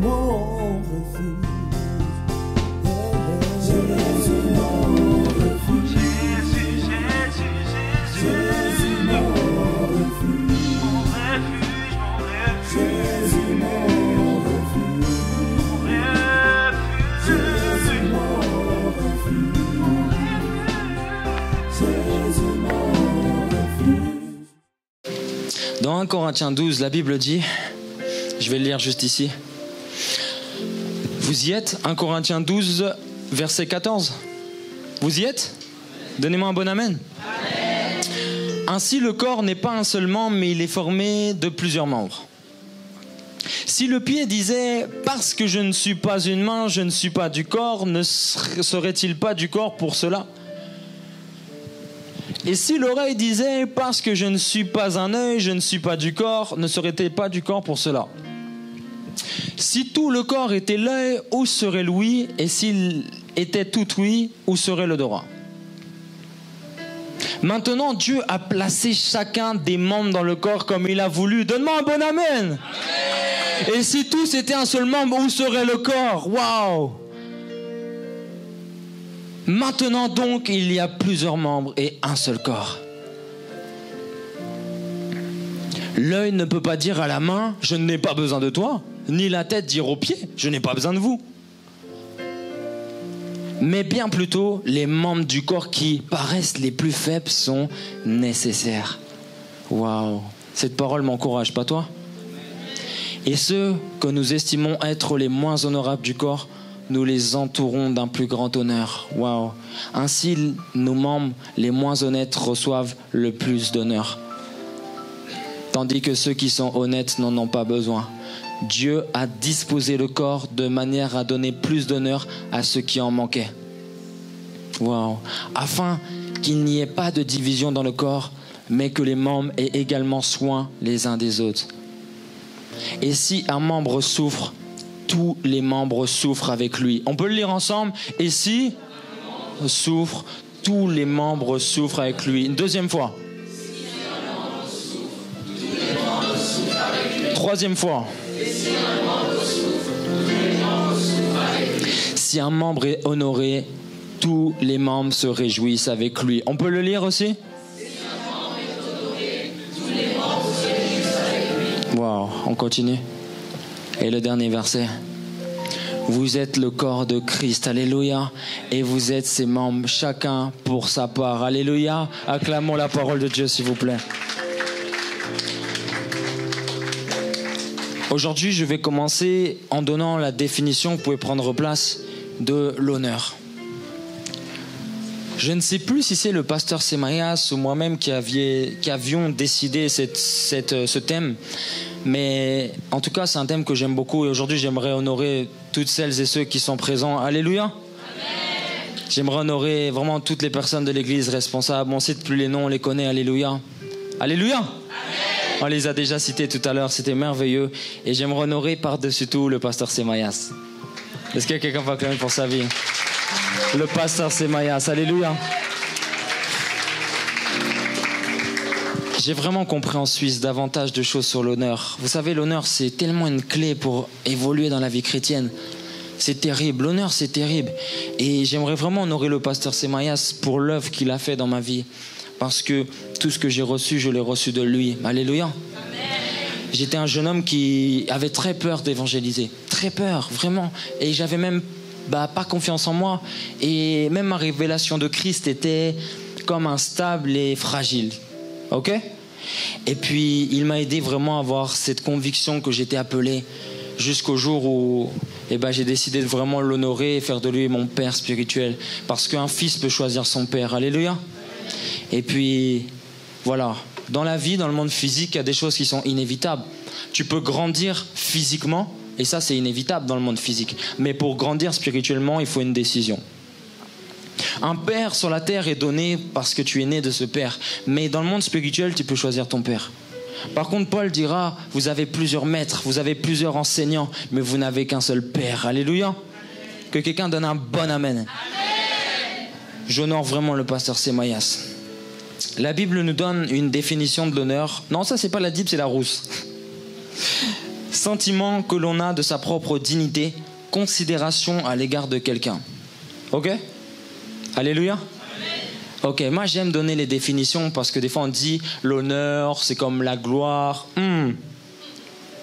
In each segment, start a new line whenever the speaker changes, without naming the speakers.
mon refuge. Jésus, mon refuge. Jésus, mon refuge. Jésus, mon refuge. Jésus, mon refuge. Jésus, mon refuge.
Dans 1 Corinthiens 12, la Bible dit, je vais le lire juste ici. Vous y êtes? 1 Corinthiens 12, verset 14. Vous y êtes? Donnez-moi un bon amen. Amen. Ainsi, le corps n'est pas un seul membre, mais il est formé de plusieurs membres. Si le pied disait « Parce que je ne suis pas une main, je ne suis pas du corps », ne serait-il pas du corps pour cela? Et si l'oreille disait « Parce que je ne suis pas un œil, je ne suis pas du corps », ne serait-il pas du corps pour cela? Si tout le corps était l'œil, où serait l'ouïe? Et s'il était tout ouïe, où serait l'odorat? Maintenant, Dieu a placé chacun des membres dans le corps comme il a voulu. Donne-moi un bon amen. Amen. Et si tous étaient un seul membre, où serait le corps? Waouh! Maintenant donc, il y a plusieurs membres et un seul corps. L'œil ne peut pas dire à la main « Je n'ai pas besoin de toi », ni la tête dire aux pieds « Je n'ai pas besoin de vous ». Mais bien plutôt, les membres du corps qui paraissent les plus faibles sont nécessaires. Waouh! Cette parole m'encourage, pas toi? Et ceux que nous estimons être les moins honorables du corps, nous les entourons d'un plus grand honneur. Waouh! Ainsi, nos membres les moins honnêtes reçoivent le plus d'honneur. Tandis que ceux qui sont honnêtes n'en ont pas besoin. Dieu a disposé le corps de manière à donner plus d'honneur à ceux qui en manquaient. Waouh! Afin qu'il n'y ait pas de division dans le corps, mais que les membres aient également soin les uns des autres. Et si un membre souffre, tous les membres souffrent avec lui. On peut le lire ensemble. Et si souffre, tous les membres souffrent avec lui. Une deuxième fois. Troisième fois. Si un membre est honoré, tous les membres se réjouissent avec lui. On peut le lire aussi? Wow, on continue. Et le dernier verset. Vous êtes le corps de Christ, alléluia, et vous êtes ses membres, chacun pour sa part, alléluia. Acclamons la parole de Dieu, s'il vous plaît. Aujourd'hui, je vais commencer en donnant la définition, vous pouvez prendre place, de l'honneur. Je ne sais plus si c'est le pasteur Semayas ou moi-même qui avions décidé ce thème, mais en tout cas, c'est un thème que j'aime beaucoup et aujourd'hui, j'aimerais honorer toutes celles et ceux qui sont présents. Alléluia. Amen. J'aimerais honorer vraiment toutes les personnes de l'église responsables. On ne cite plus les noms, on les connaît. Alléluia. Alléluia. Amen. On les a déjà cités tout à l'heure, c'était merveilleux. Et j'aimerais honorer par-dessus tout le pasteur Semayas. Est-ce que quelqu'un va acclamer pour sa vie? Le pasteur Semayas, alléluia. J'ai vraiment compris en Suisse davantage de choses sur l'honneur. Vous savez, l'honneur, c'est tellement une clé pour évoluer dans la vie chrétienne. C'est terrible, l'honneur, c'est terrible. Et j'aimerais vraiment honorer le pasteur Semayas pour l'œuvre qu'il a fait dans ma vie. Parce que tout ce que j'ai reçu, je l'ai reçu de lui. Alléluia. Amen. J'étais un jeune homme qui avait très peur d'évangéliser. Très peur, vraiment. Et j'avais même pas confiance en moi. Et même ma révélation de Christ était comme instable et fragile. Ok? Et puis, il m'a aidé vraiment à avoir cette conviction que j'étais appelé jusqu'au jour où j'ai décidé de vraiment l'honorer et faire de lui mon père spirituel. Parce qu'un fils peut choisir son père. Alléluia. Et puis, voilà. Dans la vie, dans le monde physique, il y a des choses qui sont inévitables. Tu peux grandir physiquement, et ça, c'est inévitable dans le monde physique. Mais pour grandir spirituellement, il faut une décision. Un père sur la terre est donné parce que tu es né de ce père. Mais dans le monde spirituel, tu peux choisir ton père. Par contre, Paul dira, vous avez plusieurs maîtres, vous avez plusieurs enseignants, mais vous n'avez qu'un seul père. Alléluia. Que quelqu'un donne un bon amen. Amen. J'honore vraiment le pasteur Semayas. La Bible nous donne une définition de l'honneur. Non, ça, c'est pas la Bible, c'est la rousse. sentiment que l'on a de sa propre dignité, considération à l'égard de quelqu'un. Ok? Alléluia? Ok, moi j'aime donner les définitions parce que des fois on dit l'honneur c'est comme la gloire.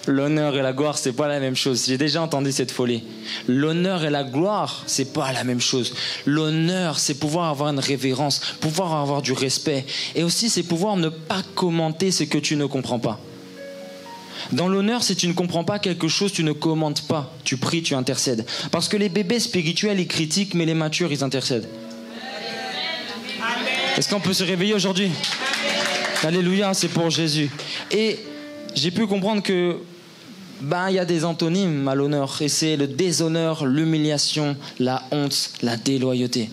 L'honneur et la gloire c'est pas la même chose. J'ai déjà entendu cette folie. L'honneur et la gloire c'est pas la même chose. L'honneur c'est pouvoir avoir une révérence, pouvoir avoir du respect. Et aussi c'est pouvoir ne pas commenter ce que tu ne comprends pas. Dans l'honneur, si tu ne comprends pas quelque chose, tu ne commentes pas. Tu pries, tu intercèdes. Parce que les bébés spirituels, ils critiquent, mais les matures, ils intercèdent. Est-ce qu'on peut se réveiller aujourd'hui? Alléluia, c'est pour Jésus. Et j'ai pu comprendre que il y a des antonymes à l'honneur. Et c'est le déshonneur, l'humiliation, la honte, la déloyauté.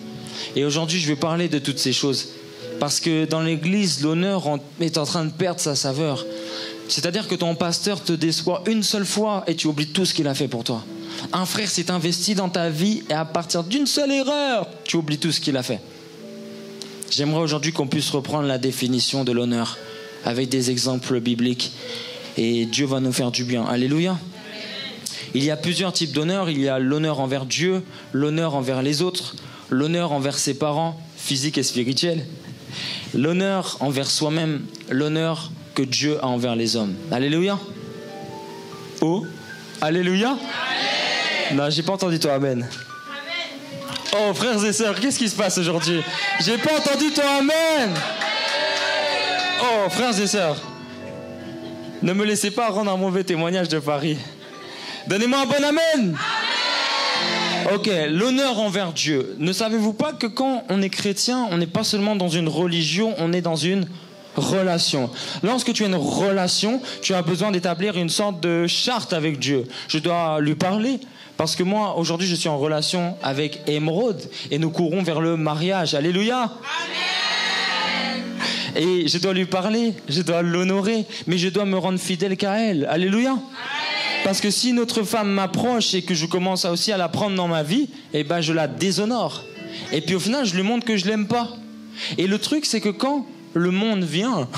Et aujourd'hui, je vais parler de toutes ces choses. Parce que dans l'église, l'honneur est en train de perdre sa saveur. C'est-à-dire que ton pasteur te déçoit une seule fois et tu oublies tout ce qu'il a fait pour toi. Un frère s'est investi dans ta vie et à partir d'une seule erreur, tu oublies tout ce qu'il a fait. J'aimerais aujourd'hui qu'on puisse reprendre la définition de l'honneur avec des exemples bibliques et Dieu va nous faire du bien. Alléluia. Il y a plusieurs types d'honneur. Il y a l'honneur envers Dieu, l'honneur envers les autres, l'honneur envers ses parents, physiques et spirituels, l'honneur envers soi-même, l'honneur que Dieu a envers les hommes. Alléluia. Oh, alléluia. Amen. Non, j'ai pas entendu toi, amen. Oh, frères et sœurs, qu'est-ce qui se passe aujourd'hui? J'ai pas entendu toi, amen. Oh, frères et sœurs, ne me laissez pas rendre un mauvais témoignage de Paris. Donnez-moi un bon amen. Ok, l'honneur envers Dieu. Ne savez-vous pas que quand on est chrétien, on n'est pas seulement dans une religion, on est dans une relation. Lorsque tu as une relation, tu as besoin d'établir une sorte de charte avec Dieu. Je dois lui parler parce que moi, aujourd'hui, je suis en relation avec Émeraude et nous courons vers le mariage. Alléluia. Amen. Et je dois lui parler, je dois l'honorer, mais je dois me rendre fidèle qu'à elle. Alléluia. Amen. Parce que si notre femme m'approche et que je commence aussi à la prendre dans ma vie, je la déshonore. Et puis au final, je lui montre que je l'aime pas. Et le truc, c'est que quand le monde vient,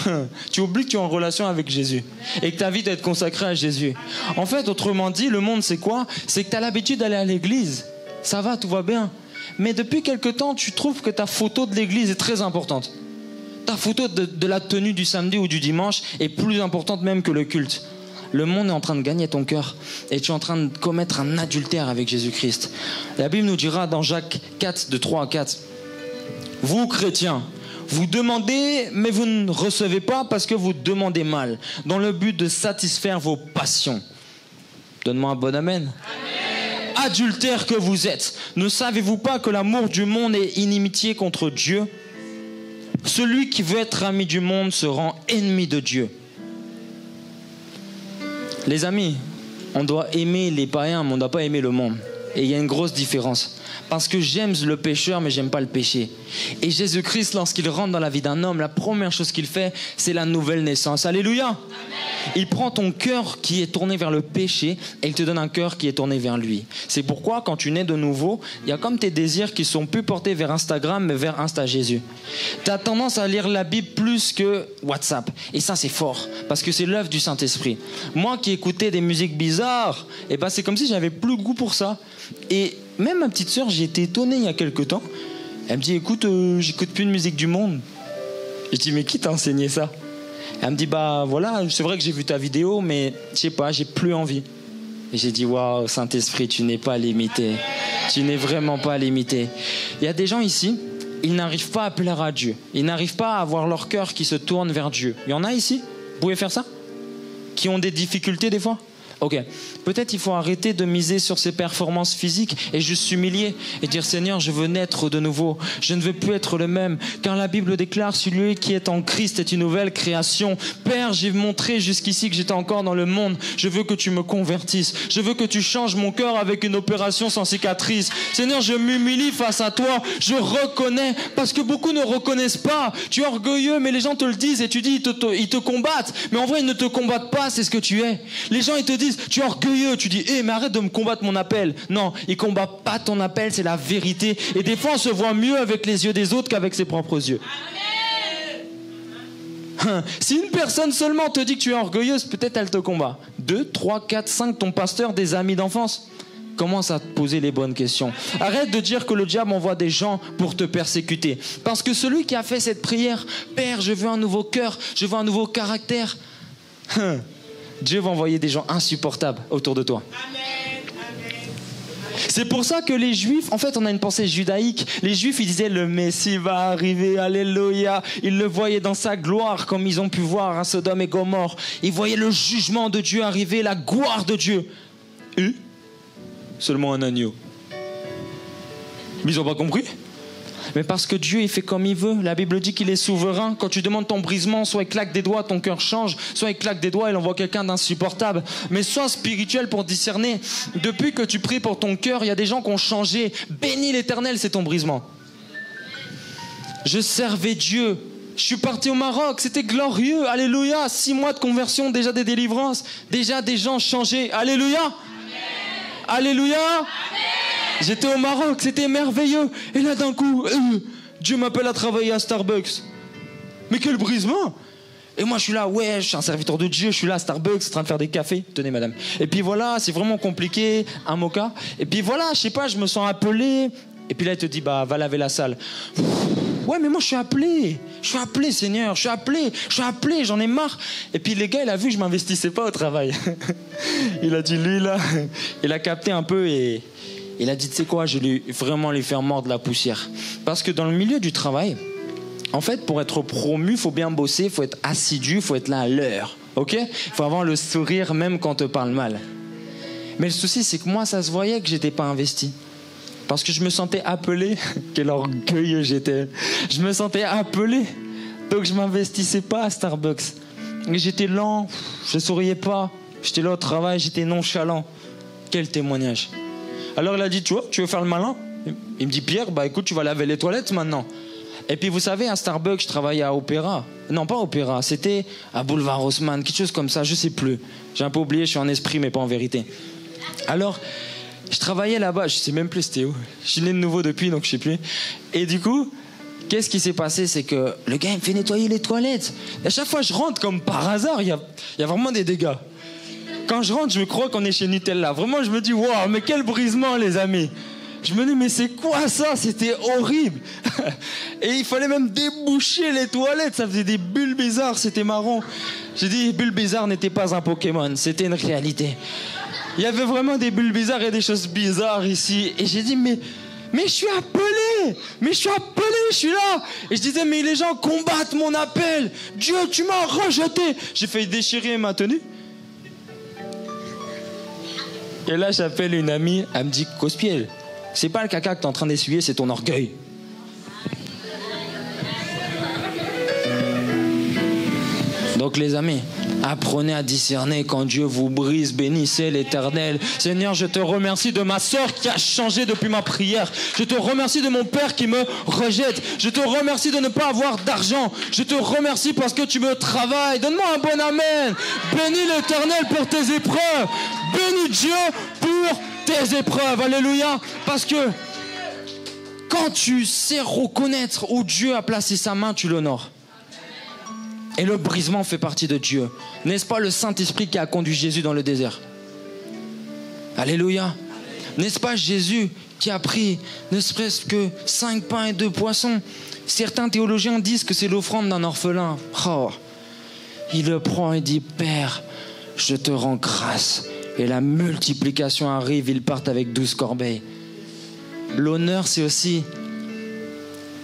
tu oublies que tu es en relation avec Jésus et que ta vie doit être consacrée à Jésus. En fait, autrement dit, le monde, c'est quoi? C'est que tu as l'habitude d'aller à l'église. Ça va, tout va bien. Mais depuis quelque temps, tu trouves que ta photo de l'église est très importante. Ta photo de la tenue du samedi ou du dimanche est plus importante même que le culte. Le monde est en train de gagner ton cœur et tu es en train de commettre un adultère avec Jésus-Christ. La Bible nous dira dans Jacques 4, de 3 à 4, « Vous, chrétiens, vous demandez, mais vous ne recevez pas parce que vous demandez mal, dans le but de satisfaire vos passions. » Donne-moi un bon amen. Amen. Adultères que vous êtes, ne savez-vous pas que l'amour du monde est inimitié contre Dieu? Celui qui veut être ami du monde se rend ennemi de Dieu. Les amis, on doit aimer les païens, mais on ne doit pas aimer le monde. Et il y a une grosse différence. Parce que j'aime le pécheur, mais j'aime pas le péché. Et Jésus-Christ, lorsqu'il rentre dans la vie d'un homme, la première chose qu'il fait, c'est la nouvelle naissance. Alléluia. Amen. Il prend ton cœur qui est tourné vers le péché et il te donne un cœur qui est tourné vers lui. C'est pourquoi, quand tu nais de nouveau, il y a comme tes désirs qui sont plus portés vers Instagram, mais vers Insta Jésus. Tu as tendance à lire la Bible plus que WhatsApp. Et ça, c'est fort, parce que c'est l'œuvre du Saint-Esprit. Moi qui écoutais des musiques bizarres, c'est comme si j'avais plus goût pour ça. Et même ma petite sœur, j'ai été étonné il y a quelque temps. Elle me dit, écoute, j'écoute plus de musique du monde. Je dis, mais qui t'a enseigné ça? Elle me dit, voilà, c'est vrai que j'ai vu ta vidéo, mais je sais pas, j'ai plus envie. Et j'ai dit, waouh, Saint-Esprit, tu n'es pas limité. Tu n'es vraiment pas limité. Il y a des gens ici, ils n'arrivent pas à plaire à Dieu. Ils n'arrivent pas à avoir leur cœur qui se tourne vers Dieu. Il y en a ici? Vous pouvez faire ça? Qui ont des difficultés des fois? Ok, peut-être il faut arrêter de miser sur ses performances physiques et juste s'humilier et dire, Seigneur, je veux naître de nouveau, je ne veux plus être le même, car la Bible déclare, celui qui est en Christ est une nouvelle création. Père, j'ai montré jusqu'ici que j'étais encore dans le monde, je veux que tu me convertisses, je veux que tu changes mon cœur avec une opération sans cicatrice. Seigneur, je m'humilie face à toi, je reconnais, parce que beaucoup ne reconnaissent pas. Tu es orgueilleux, mais les gens te le disent et tu dis, ils te combattent, mais en vrai ils ne te combattent pas, c'est ce que tu es. Les gens ils te disent, tu es orgueilleux, tu dis, mais arrête de me combattre mon appel. Non, il combat pas ton appel, c'est la vérité. Et des fois, on se voit mieux avec les yeux des autres qu'avec ses propres yeux. Si une personne seulement te dit que tu es orgueilleuse, peut-être elle te combat. 2, 3, 4, 5, ton pasteur, des amis d'enfance. Commence à te poser les bonnes questions. Arrête de dire que le diable envoie des gens pour te persécuter. Parce que celui qui a fait cette prière, Père, je veux un nouveau cœur, je veux un nouveau caractère. Dieu va envoyer des gens insupportables autour de toi. C'est pour ça que les Juifs, en fait, on a une pensée judaïque. Les Juifs, ils disaient le Messie va arriver, alléluia. Ils le voyaient dans sa gloire, comme ils ont pu voir à Sodome et Gomorrhe. Ils voyaient le jugement de Dieu arriver, la gloire de Dieu. Et seulement un agneau. Mais ils n'ont pas compris. Mais parce que Dieu, il fait comme il veut. La Bible dit qu'il est souverain. Quand tu demandes ton brisement, soit il claque des doigts, ton cœur change. Soit il claque des doigts, il envoie quelqu'un d'insupportable. Mais sois spirituel pour discerner. Depuis que tu pries pour ton cœur, il y a des gens qui ont changé. Bénis l'Éternel, c'est ton brisement. Je servais Dieu. Je suis parti au Maroc, c'était glorieux. Alléluia. 6 mois de conversion, déjà des délivrances. Déjà des gens changés. Alléluia. Amen. Alléluia. Amen. J'étais au Maroc, c'était merveilleux. Et là d'un coup, Dieu m'appelle à travailler à Starbucks. Mais quel brisement! Et moi je suis là, ouais, je suis un serviteur de Dieu, je suis là à Starbucks en train de faire des cafés. Tenez madame. Et puis voilà, c'est vraiment compliqué, un mocha. Et puis voilà, je sais pas, je me sens appelé. Et puis là il te dit, bah va laver la salle. Ouais mais moi je suis appelé Seigneur, je suis appelé, j'en ai marre. Et puis les gars, il a vu que je m'investissais pas au travail. Il a dit, lui là, il a capté un peu et... Il a dit, tu sais quoi, je vais vraiment lui faire mordre la poussière. Parce que dans le milieu du travail, en fait, pour être promu, il faut bien bosser, il faut être assidu, il faut être là à l'heure. Ok ? Il faut avoir le sourire même quand on te parle mal. Mais le souci, c'est que moi, ça se voyait que j'étais pas investi. Parce que je me sentais appelé. Quel orgueilleux j'étais. Je me sentais appelé. Donc je m'investissais pas à Starbucks. Et j'étais lent, je souriais pas. J'étais là au travail, j'étais nonchalant. Quel témoignage. Alors il a dit, tu vois, tu veux faire le malin? Il me dit, Pierre, bah écoute, tu vas laver les toilettes maintenant. Et puis vous savez, à Starbucks, je travaillais à Opéra. Non, pas Opéra, c'était à Boulevard Haussmann, quelque chose comme ça, je sais plus. J'ai un peu oublié, je suis en esprit, mais pas en vérité. Alors, je travaillais là-bas, je sais même plus c'était où. Je suis né de nouveau depuis, donc je sais plus. Et du coup, qu'est-ce qui s'est passé? C'est que le gars, il me fait nettoyer les toilettes. Et à chaque fois, je rentre comme par hasard, il y a vraiment des dégâts. Quand je rentre, je me crois qu'on est chez Nutella. Vraiment, je me dis, waouh, mais quel brisement, les amis. Je me dis, mais c'est quoi ça? C'était horrible. Et il fallait même déboucher les toilettes. Ça faisait des bulles bizarres, c'était marrant. J'ai dit, bulles bizarres n'étaient pas un Pokémon, c'était une réalité. Il y avait vraiment des bulles bizarres et des choses bizarres ici. Et j'ai dit, mais je suis appelé. Je suis là. Et je disais, mais les gens combattent mon appel. Dieu, tu m'as rejeté. J'ai failli déchirer ma tenue. Et là, j'appelle une amie, elle me dit, Cospiel, c'est pas le caca que t'es en train d'essuyer, c'est ton orgueil. Donc les amis, apprenez à discerner quand Dieu vous brise, bénissez l'Éternel. Seigneur, je te remercie de ma sœur qui a changé depuis ma prière. Je te remercie de mon père qui me rejette. Je te remercie de ne pas avoir d'argent. Je te remercie parce que tu me travailles. Donne-moi un bon amen. Bénis l'Éternel pour tes épreuves. Bénis Dieu pour tes épreuves. Alléluia. Parce que quand tu sais reconnaître où Dieu a placé sa main, tu l'honores. Et le brisement fait partie de Dieu. N'est-ce pas le Saint-Esprit qui a conduit Jésus dans le désert? Alléluia. N'est-ce pas Jésus qui a pris ne serait-ce que 5 pains et 2 poissons? Certains théologiens disent que c'est l'offrande d'un orphelin. Oh. Il le prend et dit, Père, je te rends grâce. Et la multiplication arrive, ils partent avec 12 corbeilles. L'honneur, c'est aussi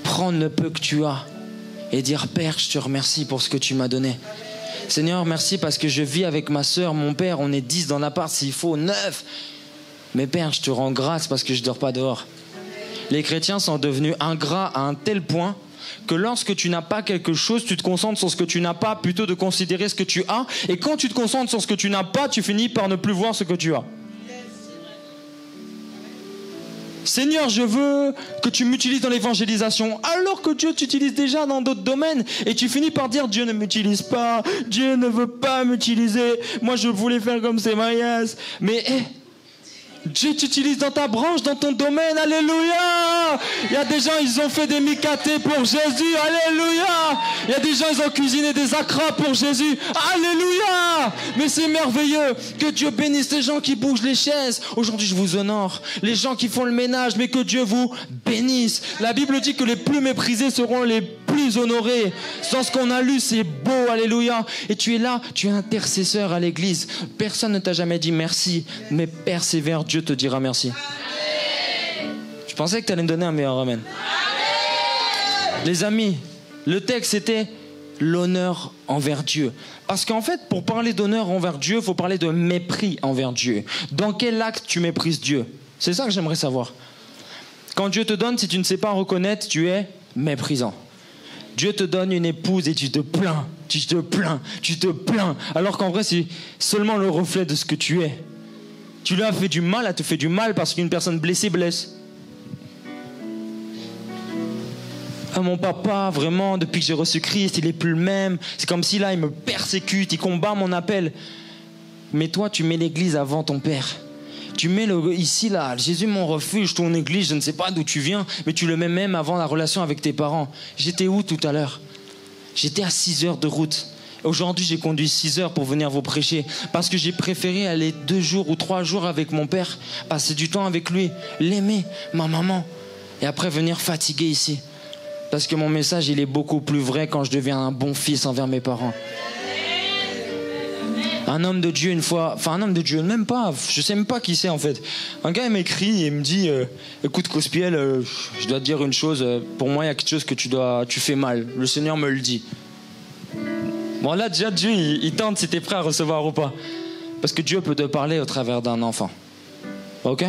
prendre le peu que tu as et dire, Père, je te remercie pour ce que tu m'as donné. Seigneur, merci parce que je vis avec ma sœur, mon père, on est 10 dans l'appart, s'il faut 9. Mais Père, je te rends grâce parce que je ne dors pas dehors. Les chrétiens sont devenus ingrats à un tel point que lorsque tu n'as pas quelque chose, tu te concentres sur ce que tu n'as pas plutôt de considérer ce que tu as. Et quand tu te concentres sur ce que tu n'as pas, tu finis par ne plus voir ce que tu as. Seigneur, je veux que tu m'utilises dans l'évangélisation, alors que Dieu t'utilise déjà dans d'autres domaines. Et tu finis par dire, Dieu ne m'utilise pas, Dieu ne veut pas m'utiliser, moi je voulais faire comme Sémaïas. Mais Dieu t'utilise dans ta branche, dans ton domaine. Alléluia. Il y a des gens, ils ont fait des micatés pour Jésus. Alléluia. Il y a des gens, ils ont cuisiné des acras pour Jésus. Alléluia. Mais c'est merveilleux. Que Dieu bénisse les gens qui bougent les chaises. Aujourd'hui, je vous honore. Les gens qui font le ménage, mais que Dieu vous bénisse. La Bible dit que les plus méprisés seront les plus honorés. Dans ce qu'on a lu, c'est beau. Alléluia. Et tu es là, tu es intercesseur à l'église. Personne ne t'a jamais dit merci, mais persévère, Dieu te dira merci. Amen. Je pensais que tu allais me donner un meilleur amen. Amen. Les amis, le texte c'était l'honneur envers Dieu. Parce qu'en fait, pour parler d'honneur envers Dieu, il faut parler de mépris envers Dieu. Dans quel acte tu méprises Dieu? C'est ça que j'aimerais savoir. Quand Dieu te donne, si tu ne sais pas reconnaître, tu es méprisant. Dieu te donne une épouse et tu te plains, alors qu'en vrai c'est seulement le reflet de ce que tu es. Tu lui as fait du mal, elle te fait du mal parce qu'une personne blessée blesse. Ah, mon papa, vraiment, depuis que j'ai reçu Christ, il est plus le même. C'est comme si là, il me persécute, il combat mon appel. Mais toi, tu mets l'église avant ton père. Tu mets ici, là, Jésus mon refuge, ton église, je ne sais pas d'où tu viens, mais tu le mets même avant la relation avec tes parents. J'étais où tout à l'heure? J'étais à 6 heures de route. Aujourd'hui, j'ai conduit 6 heures pour venir vous prêcher parce que j'ai préféré aller 2 jours ou 3 jours avec mon père, passer du temps avec lui, l'aimer, ma maman, et après venir fatigué ici. Parce que mon message, il est beaucoup plus vrai quand je deviens un bon fils envers mes parents. Un homme de Dieu une fois, enfin un homme de Dieu, même pas, je sais même pas qui c'est en fait. Un gars il m'écrit et il me dit écoute Cospiel, je dois te dire une chose, pour moi il y a quelque chose que tu fais mal, le Seigneur me le dit. Bon là déjà Dieu il tente si t'es prêt à recevoir ou pas. Parce que Dieu peut te parler au travers d'un enfant. Ok?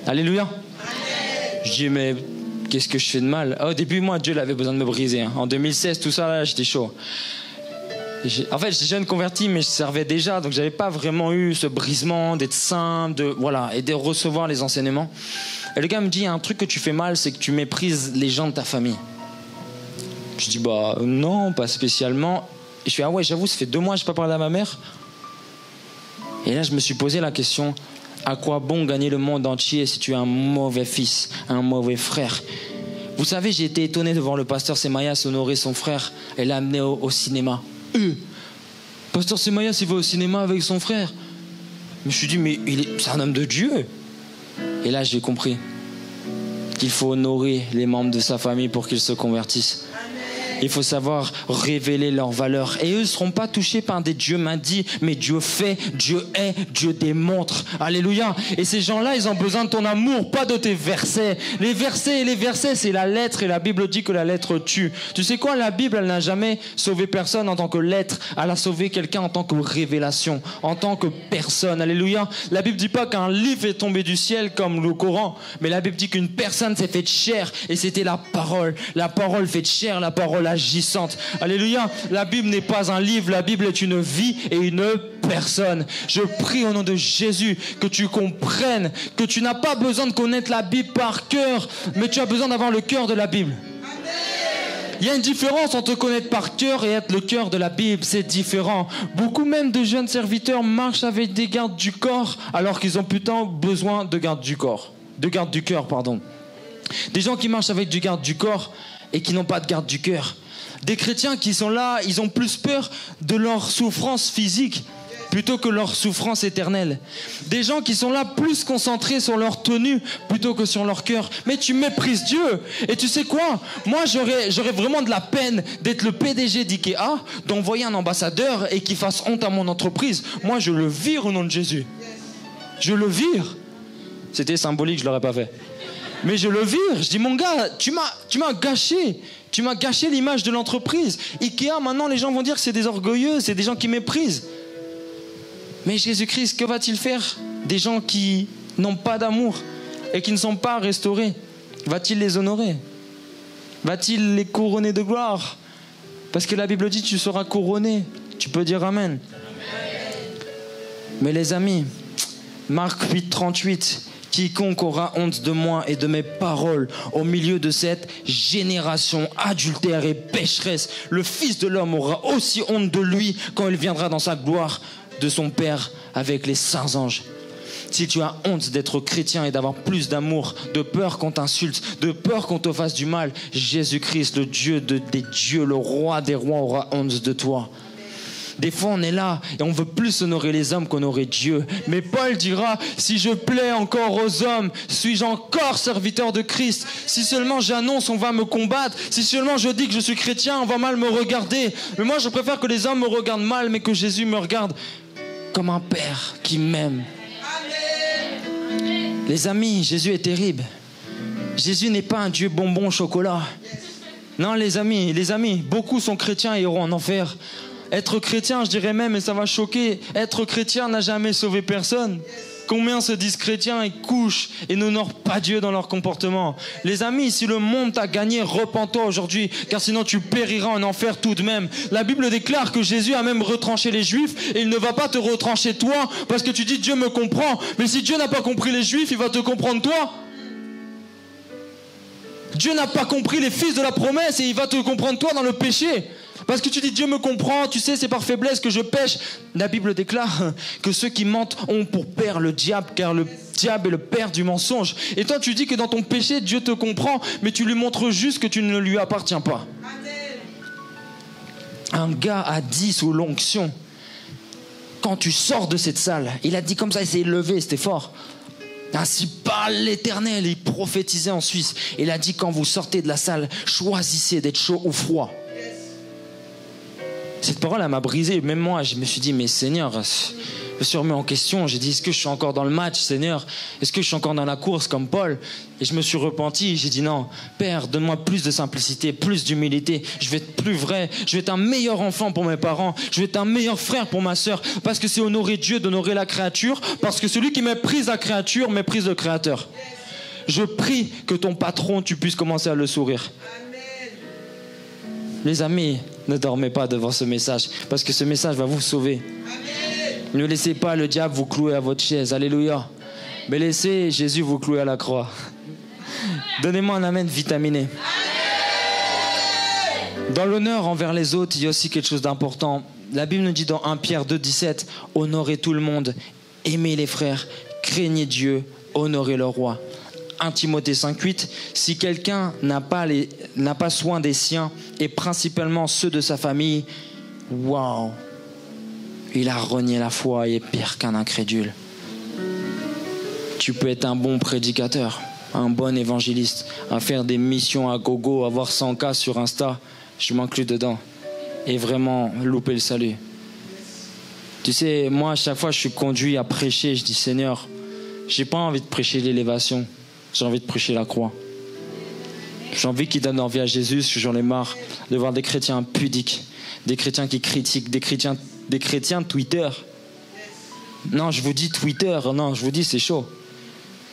Alléluia. Je dis mais qu'est-ce que je fais de mal? Au début moi Dieu il avait besoin de me briser. En 2016 tout ça là j'étais chaud. En fait, j'étais jeune converti, mais je servais déjà, donc j'avais pas vraiment eu ce brisement d'être saint, et de recevoir les enseignements. Et le gars me dit, un truc que tu fais mal, c'est que tu méprises les gens de ta famille. Je dis, bah non, pas spécialement. Et je fais, ah ouais, j'avoue, ça fait 2 mois que j'ai pas parlé à ma mère. Et là, je me suis posé la question, à quoi bon gagner le monde entier si tu es un mauvais fils, un mauvais frère? Vous savez, j'ai été étonné de voir le pasteur Semayas honorer son frère et l'amener au cinéma. Pasteur Semayas il va au cinéma avec son frère. Je me suis dit mais c'est un homme de Dieu. Et là j'ai compris qu'il faut honorer les membres de sa famille pour qu'ils se convertissent. Il faut savoir révéler leurs valeurs. Et eux ne seront pas touchés par des dieux mains dits, mais Dieu fait, Dieu est, Dieu démontre. Alléluia. Et ces gens-là, ils ont besoin de ton amour, pas de tes versets. Les versets, c'est la lettre. Et la Bible dit que la lettre tue. Tu sais quoi, la Bible, elle n'a jamais sauvé personne en tant que lettre. Elle a sauvé quelqu'un en tant que révélation, en tant que personne. Alléluia. La Bible dit pas qu'un livre est tombé du ciel comme le Coran, mais la Bible dit qu'une personne s'est faite chair. Et c'était la parole. La parole faite chair, la parole agissante. Alléluia. La Bible n'est pas un livre, la Bible est une vie et une personne. Je prie au nom de Jésus que tu comprennes que tu n'as pas besoin de connaître la Bible par cœur, mais tu as besoin d'avoir le cœur de la Bible. Il y a une différence entre connaître par cœur et être le cœur de la Bible, c'est différent. Beaucoup même de jeunes serviteurs marchent avec des gardes du corps alors qu'ils ont plutôt besoin de gardes du corps. De gardes du cœur, pardon. Des gens qui marchent avec du garde du corps et qui n'ont pas de garde du cœur. Des chrétiens qui sont là, ils ont plus peur de leur souffrance physique plutôt que leur souffrance éternelle. Des gens qui sont là plus concentrés sur leur tenue plutôt que sur leur cœur. Mais tu méprises Dieu. Et tu sais quoi? Moi, j'aurais vraiment de la peine d'être le PDG d'IKEA, d'envoyer un ambassadeur et qu'il fasse honte à mon entreprise. Moi, je le vire au nom de Jésus. Je le vire. C'était symbolique, je ne l'aurais pas fait. Mais je le vire. Je dis, mon gars, tu m'as gâché. Tu m'as gâché l'image de l'entreprise. Ikea, maintenant, les gens vont dire que c'est des orgueilleux, c'est des gens qui méprisent. Mais Jésus-Christ, que va-t-il faire des gens qui n'ont pas d'amour et qui ne sont pas restaurés? Va-t-il les honorer? Va-t-il les couronner de gloire? Parce que la Bible dit, tu seras couronné. Tu peux dire Amen. Mais les amis, Marc 8, 38... quiconque aura honte de moi et de mes paroles au milieu de cette génération adultère et pécheresse, le Fils de l'homme aura aussi honte de lui quand il viendra dans sa gloire de son Père avec les saints anges. Si tu as honte d'être chrétien et d'avoir plus d'amour, de peur qu'on t'insulte, de peur qu'on te fasse du mal, Jésus-Christ, le Dieu des dieux, le roi des rois, aura honte de toi. Des fois, on est là et on veut plus honorer les hommes qu'honorer Dieu. Mais Paul dira, si je plais encore aux hommes, suis-je encore serviteur de Christ? Si seulement j'annonce, on va me combattre. Si seulement je dis que je suis chrétien, on va mal me regarder. Mais moi, je préfère que les hommes me regardent mal, mais que Jésus me regarde comme un père qui m'aime. Les amis, Jésus est terrible. Jésus n'est pas un Dieu bonbon au chocolat. Non, les amis, beaucoup sont chrétiens et iront en enfer. Être chrétien, je dirais même, et ça va choquer, être chrétien n'a jamais sauvé personne. Combien se disent chrétiens et couchent et n'honorent pas Dieu dans leur comportement? Les amis, si le monde t'a gagné, repens-toi aujourd'hui, car sinon tu périras en enfer tout de même. La Bible déclare que Jésus a même retranché les Juifs et il ne va pas te retrancher toi parce que tu dis Dieu me comprend. Mais si Dieu n'a pas compris les Juifs, il va te comprendre toi. Dieu n'a pas compris les fils de la promesse et il va te comprendre toi dans le péché. Parce que tu dis Dieu me comprend, tu sais c'est par faiblesse que je pêche. La Bible déclare que ceux qui mentent ont pour père le diable, car le diable est le père du mensonge. Et toi tu dis que dans ton péché Dieu te comprend, mais tu lui montres juste que tu ne lui appartiens pas. Un gars a dit sous l'onction, quand tu sors de cette salle, il a dit comme ça, il s'est levé, c'était fort. Ainsi parle l'Éternel, il prophétisait en Suisse. Il a dit quand vous sortez de la salle, choisissez d'être chaud ou froid. Cette parole, elle m'a brisé. Même moi, je me suis dit, mais Seigneur, je me suis remis en question. J'ai dit, est-ce que je suis encore dans le match, Seigneur? Est-ce que je suis encore dans la course comme Paul? Et je me suis repenti. J'ai dit, non, Père, donne-moi plus de simplicité, plus d'humilité. Je vais être plus vrai. Je vais être un meilleur enfant pour mes parents. Je vais être un meilleur frère pour ma sœur. Parce que c'est honorer Dieu d'honorer la créature. Parce que celui qui méprise la créature méprise le Créateur. Je prie que ton patron, tu puisses commencer à le sourire. Les amis, ne dormez pas devant ce message, parce que ce message va vous sauver. Amen. Ne laissez pas le diable vous clouer à votre chaise, alléluia. Mais laissez Jésus vous clouer à la croix. Donnez-moi un amen vitaminé. Amen. Dans l'honneur envers les autres, il y a aussi quelque chose d'important. La Bible nous dit dans 1 Pierre 2,17, honorez tout le monde, aimez les frères, craignez Dieu, honorez le roi. 1 Timothée 5,8, si quelqu'un n'a pas soin des siens et principalement ceux de sa famille, waouh, il a renié la foi et est pire qu'un incrédule. Tu peux être un bon prédicateur, un bon évangéliste, à faire des missions à gogo, avoir 100K sur Insta, je m'inclus dedans, et vraiment louper le salut. Tu sais, moi à chaque fois je suis conduit à prêcher, je dis Seigneur, j'ai pas envie de prêcher l'élévation. J'ai envie de prêcher la croix. J'ai envie qu'ils donnent envie à Jésus, parce que j'en ai marre de voir des chrétiens impudiques, des chrétiens qui critiquent, des chrétiens Twitter. Non, je vous dis Twitter, non, je vous dis c'est chaud.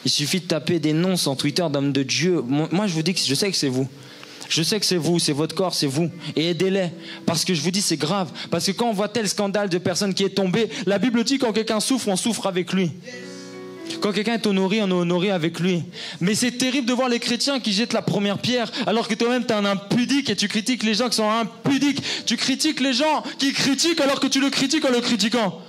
Il suffit de taper des noms sur Twitter d'hommes de Dieu. Moi, je vous dis que je sais que c'est vous. Je sais que c'est vous, c'est votre corps, c'est vous. Et aidez-les. Parce que je vous dis, c'est grave. Parce que quand on voit tel scandale de personnes qui est tombée, la Bible dit quand quelqu'un souffre, on souffre avec lui. Quand quelqu'un est honoré, on est honoré avec lui. Mais c'est terrible de voir les chrétiens qui jettent la première pierre, alors que toi-même, tu es un impudique et tu critiques les gens qui sont impudiques. Tu critiques les gens qui critiquent alors que tu le critiques en le critiquant.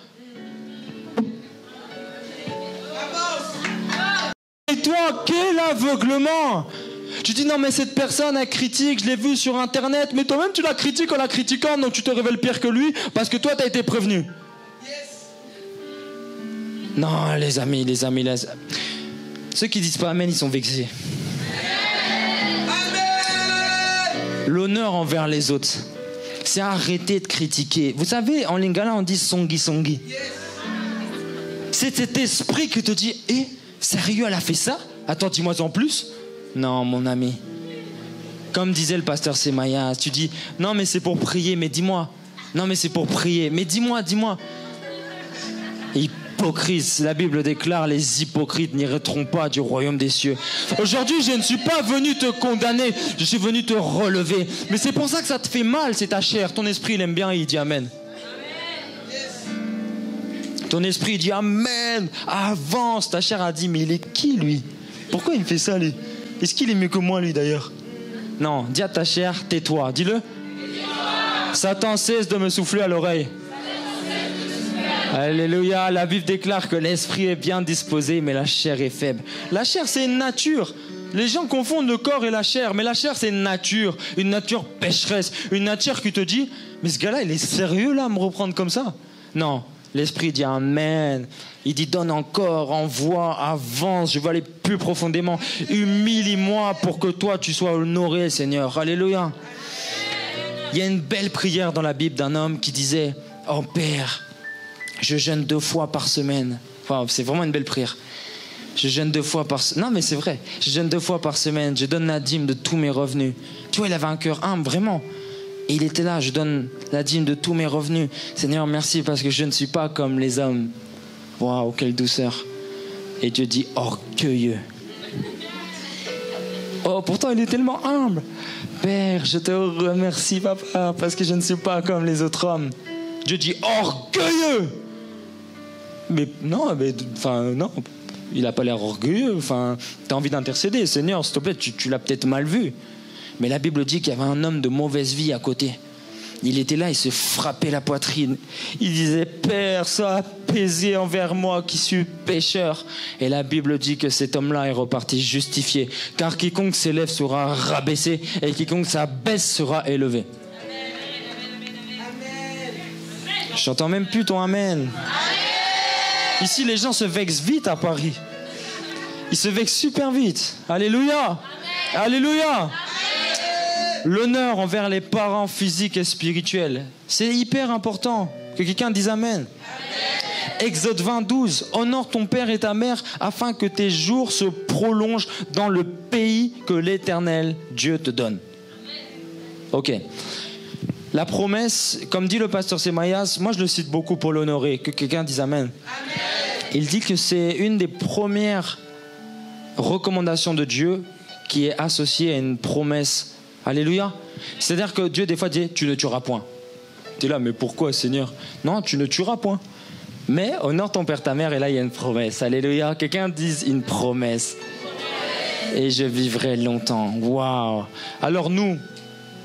Et toi, quel aveuglement! Tu dis non mais cette personne elle critique, je l'ai vue sur internet, mais toi-même tu la critiques en la critiquant, donc tu te révèles pire que lui parce que toi tu as été prévenu. Non, les amis. Ceux qui disent pas amen, ils sont vexés. L'honneur envers les autres, c'est arrêter de critiquer. Vous savez, en lingala, on dit songi. C'est cet esprit qui te dit, sérieux, elle a fait ça? Attends, dis-moi en plus. Non, mon ami. Comme disait le pasteur Semaya, tu dis, non, mais c'est pour prier, mais dis-moi. Non, mais c'est pour prier, mais dis-moi. Hypocrite, la Bible déclare les hypocrites n'hériteront pas du royaume des cieux. Aujourd'hui, je ne suis pas venu te condamner, je suis venu te relever. Mais c'est pour ça que ça te fait mal, c'est ta chair. Ton esprit, il aime bien et il dit amen. Ton esprit, il dit amen, avance. Ta chair a dit, mais il est qui lui? Pourquoi il me fait ça lui? Est-ce qu'il est mieux que moi lui d'ailleurs? Non, dis à ta chair, tais-toi, dis-le. Satan cesse de me souffler à l'oreille. Alléluia. La Bible déclare que l'esprit est bien disposé, mais la chair est faible. La chair, c'est une nature. Les gens confondent le corps et la chair, mais la chair, c'est une nature pécheresse, une nature qui te dit, mais ce gars-là, il est sérieux là à me reprendre comme ça? Non, l'esprit dit amen. Il dit donne encore, envoie, avance, je veux aller plus profondément. Humilie-moi pour que toi, tu sois honoré, Seigneur. Alléluia. Il y a une belle prière dans la Bible d'un homme qui disait, oh Père, je jeûne 2 fois par semaine. Enfin, c'est vraiment une belle prière. Je jeûne 2 fois par semaine. Non, mais c'est vrai. Je jeûne 2 fois par semaine. Je donne la dîme de tous mes revenus. Tu vois, il avait un cœur humble, vraiment. Et il était là. Je donne la dîme de tous mes revenus. Seigneur, merci parce que je ne suis pas comme les hommes. Waouh, quelle douceur. Et Dieu dit orgueilleux. Oh, pourtant, il est tellement humble. Père, je te remercie, papa, parce que je ne suis pas comme les autres hommes. Dieu dit orgueilleux. Mais non, non. Il n'a pas l'air orgueilleux. Enfin, tu as envie d'intercéder. Seigneur, s'il te plaît, tu l'as peut-être mal vu. Mais la Bible dit qu'il y avait un homme de mauvaise vie à côté. Il était là, il se frappait la poitrine. Il disait, Père, sois apaisé envers moi qui suis pécheur. Et la Bible dit que cet homme-là est reparti justifié. Car quiconque s'élève sera rabaissé et quiconque s'abaisse sera élevé. J'entends même plus ton amen. Ici, les gens se vexent vite à Paris. Ils se vexent super vite. Alléluia. Alléluia. L'honneur envers les parents physiques et spirituels, c'est hyper important. Que quelqu'un dise amen. Exode 20, 12. Honore ton père et ta mère afin que tes jours se prolongent dans le pays que l'Éternel Dieu te donne. Ok. La promesse, comme dit le pasteur Semayas, moi je le cite beaucoup pour l'honorer, que quelqu'un dise amen. Il dit que c'est une des premières recommandations de Dieu qui est associée à une promesse. Alléluia. C'est-à-dire que Dieu des fois dit, tu ne tueras point. Tu es là, mais pourquoi Seigneur? Non, tu ne tueras point. Mais honore ton père, ta mère, et là il y a une promesse. Alléluia. Quelqu'un dise une promesse. Et je vivrai longtemps. Waouh. Alors nous,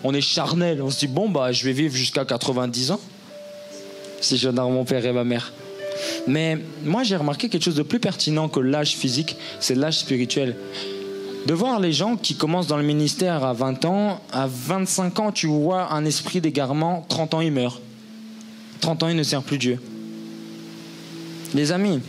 on est charnel, on se dit, bon, je vais vivre jusqu'à 90 ans si j'honore mon père et ma mère. Mais moi, j'ai remarqué quelque chose de plus pertinent que l'âge physique, c'est l'âge spirituel. De voir les gens qui commencent dans le ministère à 20 ans, à 25 ans, tu vois un esprit d'égarement, 30 ans, il meurt. 30 ans, il ne sert plus Dieu. Les amis,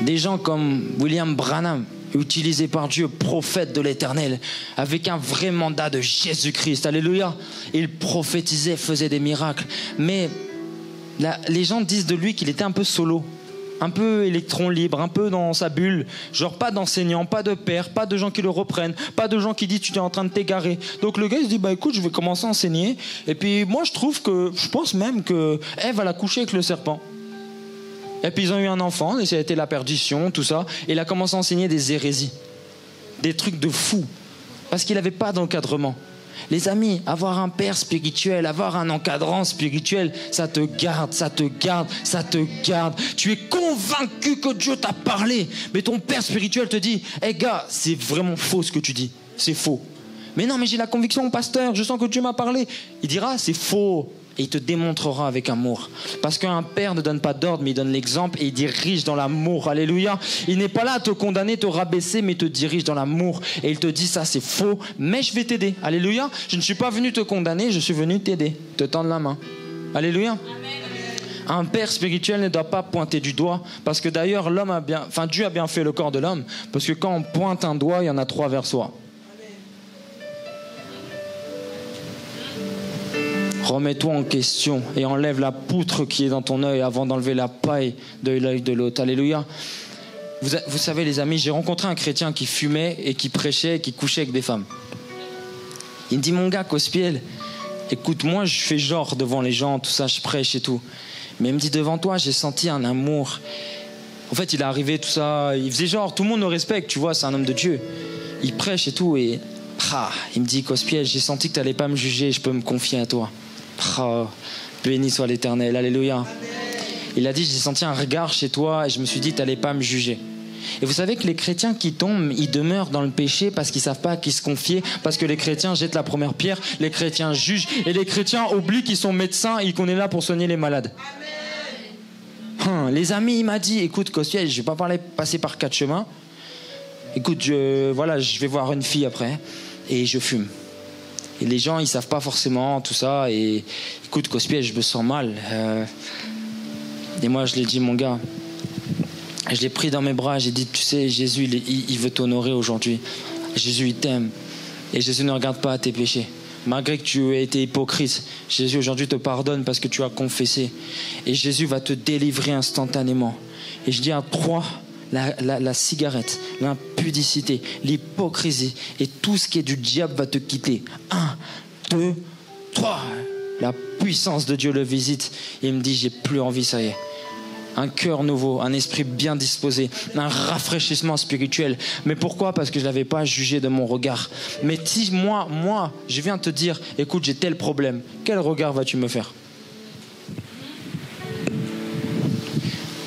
des gens comme William Branham, utilisé par Dieu, prophète de l'Éternel, avec un vrai mandat de Jésus-Christ. Alléluia. Il prophétisait, faisait des miracles. Mais les gens disent de lui qu'il était un peu solo, un peu électron libre, un peu dans sa bulle. Genre pas d'enseignant, pas de père, pas de gens qui le reprennent, pas de gens qui disent tu es en train de t'égarer. Donc le gars il se dit écoute, je vais commencer à enseigner. Et puis moi je pense même que Ève a couché avec le serpent. Et puis ils ont eu un enfant, et ça a été la perdition, tout ça. Et il a commencé à enseigner des hérésies, des trucs de fou, parce qu'il n'avait pas d'encadrement. Les amis, avoir un père spirituel, avoir un encadrant spirituel, ça te garde, ça te garde, ça te garde. Tu es convaincu que Dieu t'a parlé, mais ton père spirituel te dit hey gars, c'est vraiment faux ce que tu dis, c'est faux. Mais non, mais j'ai la conviction, pasteur, je sens que Dieu m'a parlé. Il dira c'est faux. Et il te démontrera avec amour. Parce qu'un père ne donne pas d'ordre, mais il donne l'exemple et il dirige dans l'amour. Alléluia. Il n'est pas là à te condamner, te rabaisser, mais il te dirige dans l'amour. Et il te dit ça c'est faux, mais je vais t'aider. Alléluia. Je ne suis pas venu te condamner, je suis venu t'aider, te tendre la main. Alléluia. Un père spirituel ne doit pas pointer du doigt. Parce que d'ailleurs, Dieu a bien fait le corps de l'homme. Parce que quand on pointe un doigt, il y en a 3 vers soi. Remets-toi en question et enlève la poutre qui est dans ton œil avant d'enlever la paille de l'œil de l'autre. Alléluia. Vous savez les amis, j'ai rencontré un chrétien qui fumait et qui prêchait et qui couchait avec des femmes. Il me dit mon gars Cospiel, écoute moi je fais genre devant les gens, tout ça, je prêche et tout. Mais il me dit devant toi j'ai senti un amour. En fait il est arrivé tout ça, il faisait genre, tout le monde le respecte, tu vois, c'est un homme de Dieu. Il prêche et tout et il me dit Cospiel, j'ai senti que tu n'allais pas me juger, je peux me confier à toi. Béni soit l'Éternel, alléluia. Il a dit j'ai senti un regard chez toi et je me suis dit t'allais pas me juger. Et vous savez que les chrétiens qui tombent, ils demeurent dans le péché parce qu'ils savent pas à qui se confier, parce que les chrétiens jettent la première pierre, les chrétiens jugent et les chrétiens oublient qu'ils sont médecins et qu'on est là pour soigner les malades. Les amis, il m'a dit, écoute, Kosuel, je vais pas passer par 4 chemins. Écoute, je vais voir une fille après et je fume. Et les gens, ils savent pas forcément tout ça. Et écoute, Kosuel, je me sens mal. Et moi, je l'ai dit, mon gars. Je l'ai pris dans mes bras, j'ai dit, tu sais, Jésus, il veut t'honorer aujourd'hui. Jésus, il t'aime. Et Jésus ne regarde pas à tes péchés. Malgré que tu aies été hypocrite, Jésus aujourd'hui te pardonne parce que tu as confessé. Et Jésus va te délivrer instantanément. Et je dis à 3, la cigarette, l'impudicité, l'hypocrisie et tout ce qui est du diable va te quitter. 1, 2, 3. La puissance de Dieu le visite. Et il me dit, j'ai plus envie, ça y est. Un cœur nouveau, un esprit bien disposé, un rafraîchissement spirituel. Mais pourquoi? Parce que je ne l'avais pas jugé de mon regard. Mais si moi, je viens te dire, écoute, j'ai tel problème, quel regard vas-tu me faire?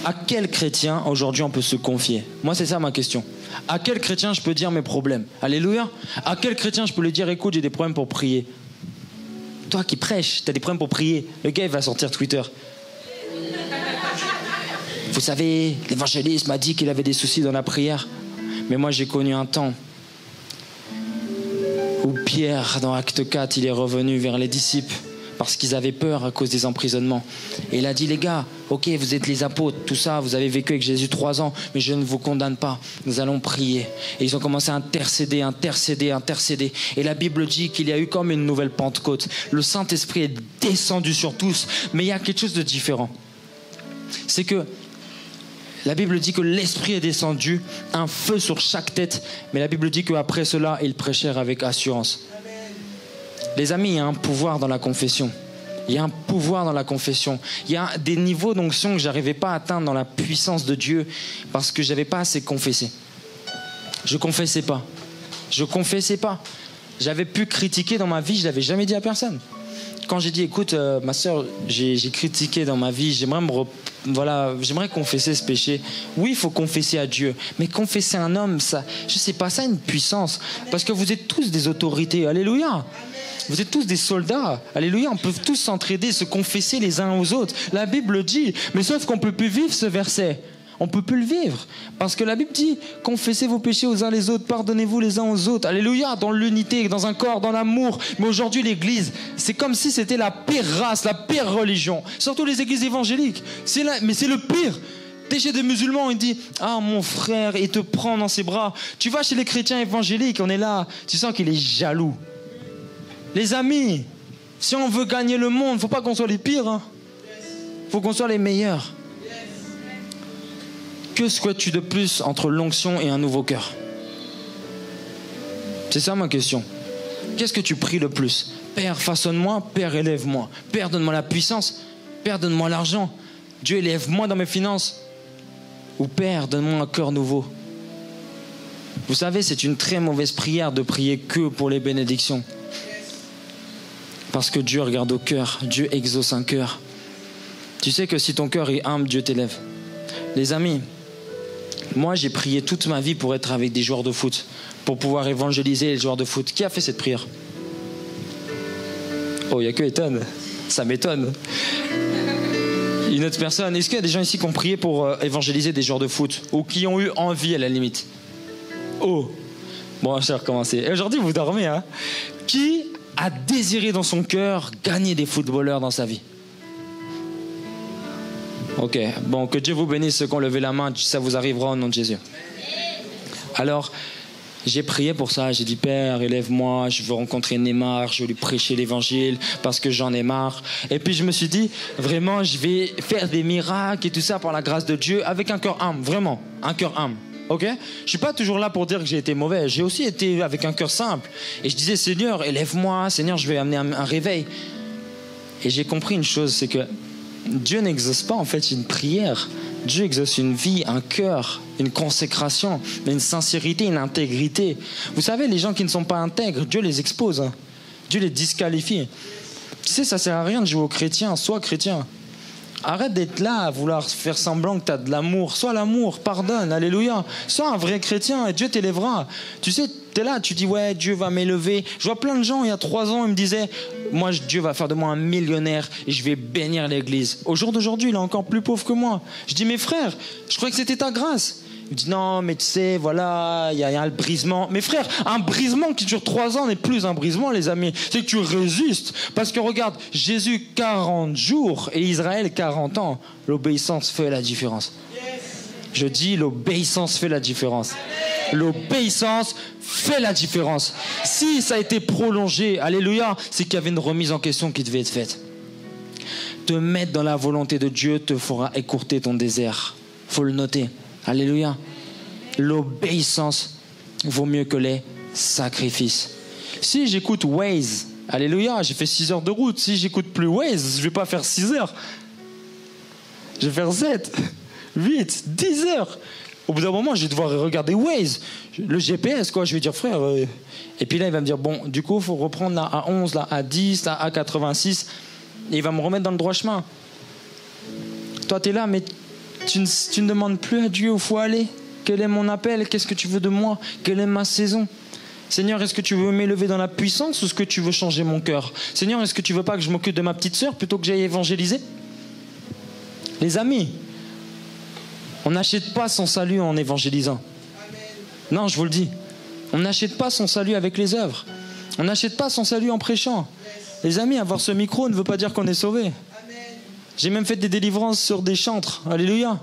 À quel chrétien aujourd'hui on peut se confier? Moi, c'est ça ma question. À quel chrétien je peux dire mes problèmes? Alléluia. À quel chrétien je peux lui dire, écoute, j'ai des problèmes pour prier? Toi qui prêches, tu as des problèmes pour prier. Le gars, il va sortir Twitter. Vous savez, l'évangéliste m'a dit qu'il avait des soucis dans la prière. Mais moi, j'ai connu un temps où Pierre, dans Acte 4, il est revenu vers les disciples parce qu'ils avaient peur à cause des emprisonnements. Et il a dit, les gars, ok, vous êtes les apôtres, tout ça, vous avez vécu avec Jésus 3 ans, mais je ne vous condamne pas. Nous allons prier. Et ils ont commencé à intercéder. Et la Bible dit qu'il y a eu comme une nouvelle Pentecôte. Le Saint-Esprit est descendu sur tous. Mais il y a quelque chose de différent. C'est que la Bible dit que l'Esprit est descendu, un feu sur chaque tête. Mais la Bible dit qu'après cela, ils prêchèrent avec assurance. Les amis, il y a un pouvoir dans la confession. Il y a un pouvoir dans la confession. Il y a des niveaux d'onction que je n'arrivais pas à atteindre dans la puissance de Dieu parce que je n'avais pas assez confessé. Je confessais pas. J'avais pu critiquer dans ma vie, je ne l'avais jamais dit à personne. Quand j'ai dit, écoute, ma soeur, j'ai critiqué dans ma vie, j'aimerais confesser ce péché. Oui, il faut confesser à Dieu. Mais confesser à un homme, ça, je sais pas, ça a une puissance. Parce que vous êtes tous des autorités. Alléluia. Vous êtes tous des soldats. Alléluia. On peut tous s'entraider, se confesser les uns aux autres. La Bible dit, mais sauf qu'on peut plus vivre ce verset. On ne peut plus le vivre. Parce que la Bible dit, confessez vos péchés aux uns les autres, pardonnez-vous les uns aux autres. Alléluia, dans l'unité, dans un corps, dans l'amour. Mais aujourd'hui, l'Église, c'est comme si c'était la pire race, la pire religion. Surtout les églises évangéliques. Mais c'est le pire. T'es chez des musulmans, il dit, ah mon frère, il te prend dans ses bras. Tu vas chez les chrétiens évangéliques, on est là, tu sens qu'il est jaloux. Les amis, si on veut gagner le monde, il ne faut pas qu'on soit les pires. Hein. Faut qu'on soit les meilleurs. Que souhaites-tu de plus entre l'onction et un nouveau cœur? C'est ça ma question. Qu'est-ce que tu pries le plus? Père, façonne-moi. Père, élève-moi. Père, donne-moi la puissance. Père, donne-moi l'argent. Dieu, élève-moi dans mes finances. Ou Père, donne-moi un cœur nouveau. Vous savez, c'est une très mauvaise prière de prier que pour les bénédictions. Parce que Dieu regarde au cœur. Dieu exauce un cœur. Tu sais que si ton cœur est humble, Dieu t'élève. Les amis, moi j'ai prié toute ma vie pour être avec des joueurs de foot, pour pouvoir évangéliser les joueurs de foot. Qui a fait cette prière? Oh, il n'y a que Ethan. Ça m'étonne. Une autre personne. Est-ce qu'il y a des gens ici qui ont prié pour évangéliser des joueurs de foot? Ou qui ont eu envie à la limite? Oh. Bon, je vais recommencer. Et aujourd'hui, vous dormez, hein? Qui a désiré dans son cœur gagner des footballeurs dans sa vie? Ok, bon, que Dieu vous bénisse ceux qui ont levé la main, ça vous arrivera au nom de Jésus. Alors, j'ai prié pour ça, j'ai dit Père, élève-moi, je veux rencontrer Neymar, je veux lui prêcher l'évangile parce que j'en ai marre. Et puis je me suis dit, vraiment, je vais faire des miracles et tout ça par la grâce de Dieu avec un cœur humble, vraiment, un cœur humble. Ok? Je suis pas toujours là pour dire que j'ai été mauvais, j'ai aussi été avec un cœur simple. Et je disais, Seigneur, élève-moi, Seigneur, je vais amener un réveil. Et j'ai compris une chose, c'est que Dieu n'exauce pas en fait une prière. Dieu exauce une vie, un cœur, une consécration, une sincérité, une intégrité. Vous savez, les gens qui ne sont pas intègres, Dieu les expose. Dieu les disqualifie. Tu sais, ça sert à rien de jouer aux chrétiens. Sois chrétien. Arrête d'être là à vouloir faire semblant que tu as de l'amour. Sois l'amour, pardonne, alléluia. Sois un vrai chrétien et Dieu t'élèvera. Tu sais, T'es là, tu dis ouais, Dieu va m'élever. Je vois plein de gens, il y a 3 ans, ils me disaient moi, Dieu va faire de moi un millionnaire et je vais bénir l'église. Au jour d'aujourd'hui, il est encore plus pauvre que moi. Je dis, mes frères, je croyais que c'était ta grâce. Il me dit non, mais tu sais, voilà, il y a le brisement. Mes frères, un brisement qui dure 3 ans n'est plus un brisement, les amis. C'est que tu résistes. Parce que regarde, Jésus 40 jours et Israël 40 ans. L'obéissance fait la différence. Je dis, l'obéissance fait la différence. L'obéissance fait la différence. Si ça a été prolongé, alléluia, c'est qu'il y avait une remise en question qui devait être faite. Te mettre dans la volonté de Dieu te fera écourter ton désert. Faut le noter. Alléluia. L'obéissance vaut mieux que les sacrifices. Si j'écoute Waze, alléluia, j'ai fait 6 heures de route. Si j'écoute plus Waze, je vais pas faire 6 heures. Je vais faire 7, 8, 10 heures. Au bout d'un moment, je vais devoir regarder Waze, le GPS, quoi. Je vais dire, frère. Et puis là, il va me dire, bon, du coup, il faut reprendre la A11, la A10, la A86. Et il va me remettre dans le droit chemin. Toi, tu es là, mais tu ne demandes plus à Dieu où il faut aller. Quel est mon appel? Qu'est-ce que tu veux de moi? Quelle est ma saison? Seigneur, est-ce que tu veux m'élever dans la puissance ou est-ce que tu veux changer mon cœur? Seigneur, est-ce que tu veux pas que je m'occupe de ma petite sœur plutôt que j'aille évangéliser? Les amis, on n'achète pas son salut en évangélisant. Non, je vous le dis. On n'achète pas son salut avec les œuvres. On n'achète pas son salut en prêchant. Les amis, avoir ce micro ne veut pas dire qu'on est sauvé. J'ai même fait des délivrances sur des chantres. Alléluia.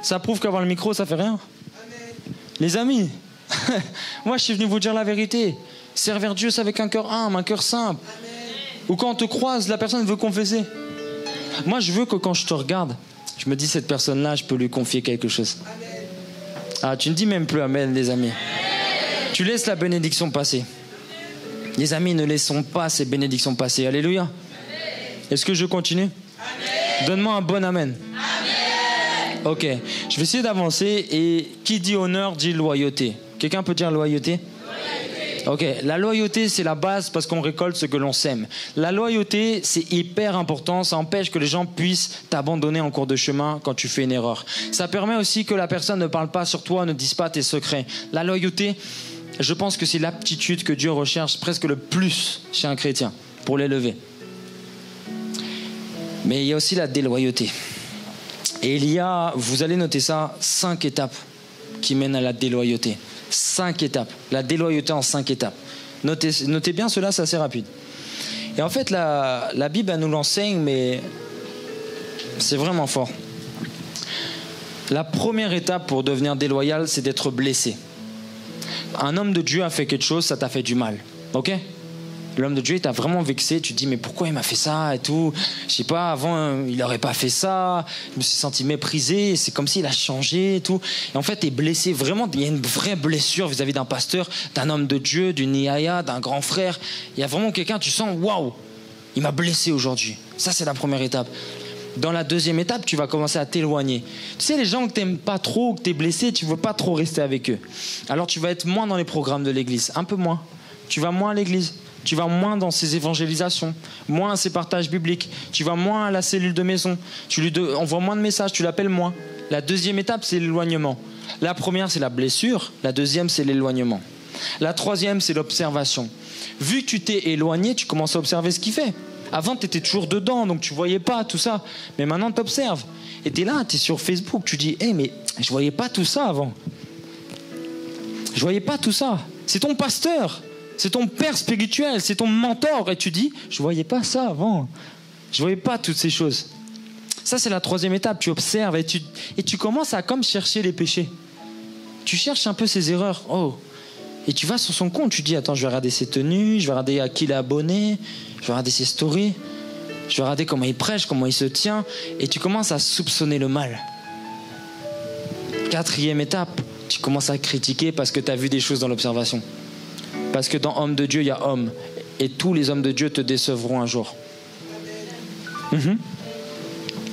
Ça prouve qu'avoir le micro, ça fait rien. Les amis, moi je suis venu vous dire la vérité. Servir Dieu, c'est avec un cœur humble, un cœur simple. Ou quand on te croise, la personne veut confesser. Moi, je veux que quand je te regarde, je me dis, cette personne-là, je peux lui confier quelque chose. Ah, tu ne dis même plus amen, les amis. Tu laisses la bénédiction passer. Les amis, ne laissons pas ces bénédictions passer. Alléluia. Est-ce que je continue? Donne-moi un bon amen. Ok, je vais essayer d'avancer. Et qui dit honneur dit loyauté. Quelqu'un peut dire loyauté? Ok, la loyauté, c'est la base parce qu'on récolte ce que l'on sème. La loyauté, c'est hyper important. Ça empêche que les gens puissent t'abandonner en cours de chemin quand tu fais une erreur. Ça permet aussi que la personne ne parle pas sur toi, ne dise pas tes secrets. La loyauté, je pense que c'est l'aptitude que Dieu recherche presque le plus chez un chrétien pour l'élever. Mais il y a aussi la déloyauté. Et il y a, vous allez noter ça, 5 étapes qui mènent à la déloyauté. 5 étapes. La déloyauté en 5 étapes. Notez bien cela, c'est assez rapide. Et en fait, la Bible, elle nous l'enseigne, mais c'est vraiment fort. La première étape pour devenir déloyal, c'est d'être blessé. Un homme de Dieu a fait quelque chose, ça t'a fait du mal. Ok? L'homme de Dieu, il t'a vraiment vexé. Tu te dis, mais pourquoi il m'a fait ça et tout? Je sais pas, avant, il n'aurait pas fait ça. Je me suis senti méprisé. C'est comme s'il a changé et tout. Et en fait, t'es blessé. Vraiment, il y a une vraie blessure vis-à-vis d'un pasteur, d'un homme de Dieu, d'une Yaya, d'un grand frère. Il y a vraiment quelqu'un, tu sens, waouh, il m'a blessé aujourd'hui. Ça, c'est la première étape. Dans la deuxième étape, tu vas commencer à t'éloigner. Tu sais, les gens que t'aimes pas trop, que t'es blessé, tu veux pas trop rester avec eux. Alors, tu vas être moins dans les programmes de l'église. Un peu moins. Tu vas moins à l'église. Tu vas moins dans ses évangélisations, moins à ses partages bibliques. Tu vas moins à la cellule de maison. Tu lui envoies moins de messages, tu l'appelles moins. La deuxième étape, c'est l'éloignement. La première, c'est la blessure. La deuxième, c'est l'éloignement. La troisième, c'est l'observation. Vu que tu t'es éloigné, tu commences à observer ce qu'il fait. Avant, tu étais toujours dedans, donc tu voyais pas tout ça. Mais maintenant, tu observes. Et tu es là, tu es sur Facebook, tu dis, hey, mais je voyais pas tout ça avant. Je voyais pas tout ça. C'est ton pasteur. C'est ton père spirituel, c'est ton mentor. Et tu dis, je ne voyais pas ça avant. Je ne voyais pas toutes ces choses. Ça, c'est la troisième étape. Tu observes et tu commences à comme chercher les péchés. Tu cherches un peu ses erreurs. Oh. Et tu vas sur son compte. Tu dis, attends, je vais regarder ses tenues, je vais regarder à qui il est abonné, je vais regarder ses stories, je vais regarder comment il prêche, comment il se tient. Et tu commences à soupçonner le mal. Quatrième étape, tu commences à critiquer parce que tu as vu des choses dans l'observation. Parce que dans homme de Dieu, il y a homme. Et tous les hommes de Dieu te décevront un jour.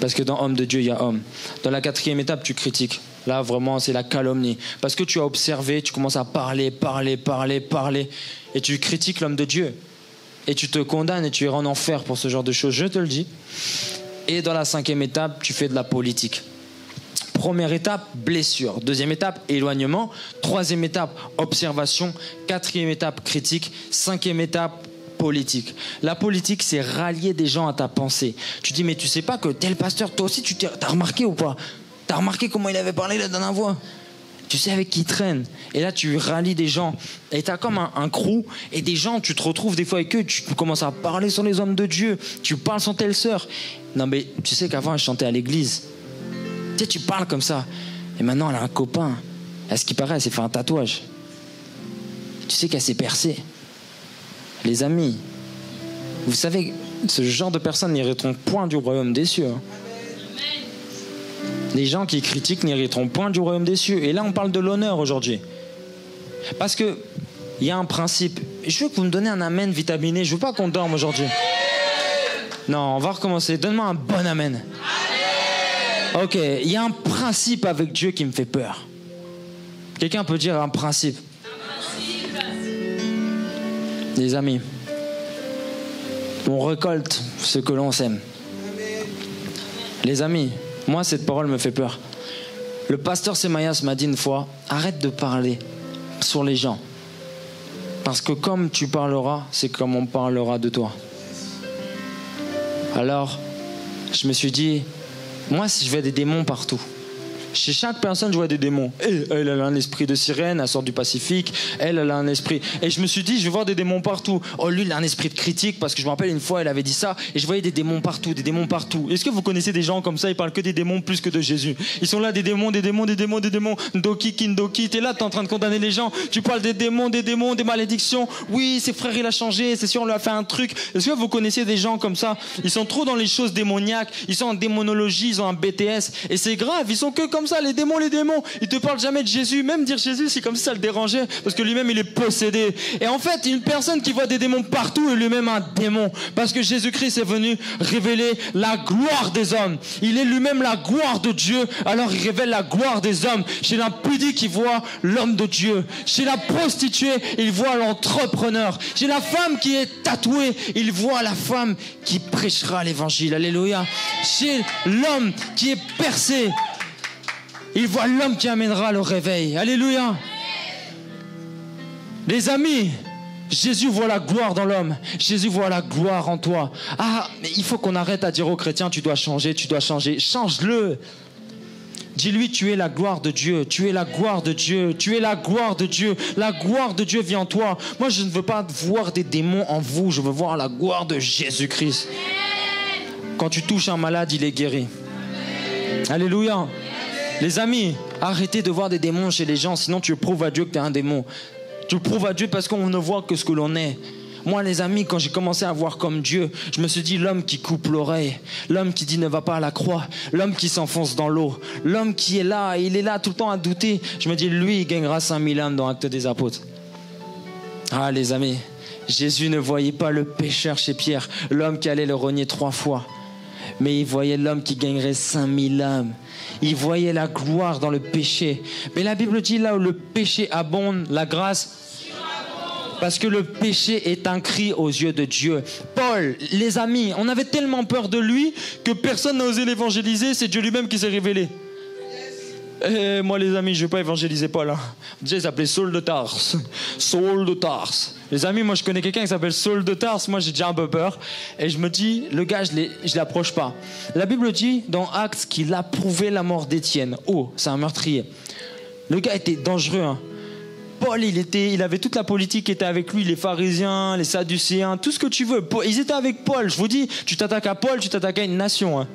Parce que dans homme de Dieu, il y a homme. Dans la quatrième étape, tu critiques. Là, vraiment, c'est la calomnie. Parce que tu as observé, tu commences à parler. Et tu critiques l'homme de Dieu. Et tu te condamnes et tu iras en enfer pour ce genre de choses. Je te le dis. Et dans la cinquième étape, tu fais de la politique. Première étape, blessure. Deuxième étape, éloignement. Troisième étape, observation. Quatrième étape, critique. Cinquième étape, politique. La politique, c'est rallier des gens à ta pensée. Tu dis, mais tu sais pas que tel pasteur, toi aussi, t'as remarqué ou pas? T'as remarqué comment il avait parlé la dernière fois? Tu sais avec qui il traîne. Et là, tu rallies des gens. Et tu as comme un crew. Et des gens, tu te retrouves des fois avec eux. Tu commences à parler sur les hommes de Dieu. Tu parles sur telle sœur. Non, mais tu sais qu'avant, elle chantait à l'église. Tu sais, tu parles comme ça. Et maintenant, elle a un copain. À ce qui paraît, elle s'est fait un tatouage. Tu sais qu'elle s'est percée. Les amis, vous savez, ce genre de personnes n'hériteront point du royaume des cieux. Les gens qui critiquent n'hériteront point du royaume des cieux. Et là, on parle de l'honneur aujourd'hui. Parce que il y a un principe. Je veux que vous me donnez un amen vitaminé. Je veux pas qu'on dorme aujourd'hui. Non, on va recommencer. Donne-moi un bon amen. Ok, il y a un principe avec Dieu qui me fait peur. Quelqu'un peut dire un principe? Les amis, on récolte ce que l'on sème. Les amis, moi, cette parole me fait peur. Le pasteur Semayas m'a dit une fois, arrête de parler sur les gens. Parce que comme tu parleras, c'est comme on parlera de toi. Alors, je me suis dit, moi, si je vois des démons partout, chez chaque personne, je vois des démons. Elle a un esprit de sirène, elle sort du Pacifique. Elle a un esprit... Et je me suis dit, je vais voir des démons partout. Oh, lui, il a un esprit de critique, parce que je me rappelle une fois, elle avait dit ça, et je voyais des démons partout, des démons partout. Est-ce que vous connaissez des gens comme ça, ils parlent que des démons plus que de Jésus? Ils sont là, des démons, des démons, des démons, des démons. Ndoki, Kindoki, t'es là, t'es en train de condamner les gens. Tu parles des démons, des malédictions. Oui, ses frères, il a changé, c'est sûr, on lui a fait un truc. Est-ce que vous connaissez des gens comme ça? Ils sont trop dans les choses démoniaques, ils sont en démonologie, ils ont un BTS, et c'est grave, ils sont que comme ça, les démons, ils te parlent jamais de Jésus. Même dire Jésus, c'est comme si ça le dérangeait, parce que lui-même, il est possédé. Et en fait, une personne qui voit des démons partout est lui-même un démon, parce que Jésus-Christ est venu révéler la gloire des hommes. Il est lui-même la gloire de Dieu, alors il révèle la gloire des hommes. Chez l'impudique, il voit l'homme de Dieu. Chez la prostituée, il voit l'entrepreneur. Chez la femme qui est tatouée, il voit la femme qui prêchera l'évangile. Alléluia. Chez l'homme qui est percé, il voit l'homme qui amènera le réveil. Alléluia. Les amis, Jésus voit la gloire dans l'homme. Jésus voit la gloire en toi. Ah, mais il faut qu'on arrête à dire aux chrétiens, tu dois changer, tu dois changer. Change-le. Dis-lui, tu es la gloire de Dieu. Tu es la gloire de Dieu. Tu es la gloire de Dieu. La gloire de Dieu vient en toi. Moi, je ne veux pas voir des démons en vous. Je veux voir la gloire de Jésus-Christ. Quand tu touches un malade, il est guéri. Alléluia. Les amis, arrêtez de voir des démons chez les gens, sinon tu prouves à Dieu que tu es un démon. Tu prouves à Dieu parce qu'on ne voit que ce que l'on est. Moi, les amis, quand j'ai commencé à voir comme Dieu, je me suis dit, l'homme qui coupe l'oreille, l'homme qui dit ne va pas à la croix, l'homme qui s'enfonce dans l'eau, l'homme qui est là, il est là tout le temps à douter. Je me dis, lui, il gagnera 5000 âmes dans Actes des Apôtres. Ah, les amis, Jésus ne voyait pas le pécheur chez Pierre, l'homme qui allait le renier 3 fois. Mais il voyait l'homme qui gagnerait 5000 âmes. Il voyait la gloire dans le péché. Mais la Bible dit là où le péché abonde, la grâce... Parce que le péché est un cri aux yeux de Dieu. Paul, les amis, on avait tellement peur de lui que personne n'a osé l'évangéliser. C'est Dieu lui-même qui s'est révélé. Et moi, les amis, je ne vais pas évangéliser Paul. Hein. Déjà, il s'appelait Saul de Tarse. Saul de Tarse. Les amis, moi, je connais quelqu'un qui s'appelle Saul de Tarse. Moi, j'ai déjà un peu peur. Et je me dis, le gars, je ne l'approche pas. La Bible dit dans Actes qu'il a prouvé la mort d'Étienne. Oh, c'est un meurtrier. Le gars était dangereux, hein. Paul, il avait toute la politique qui était avec lui, les pharisiens, les sadducéens, tout ce que tu veux. Ils étaient avec Paul. Je vous dis, tu t'attaques à Paul, tu t'attaques à une nation. Hein.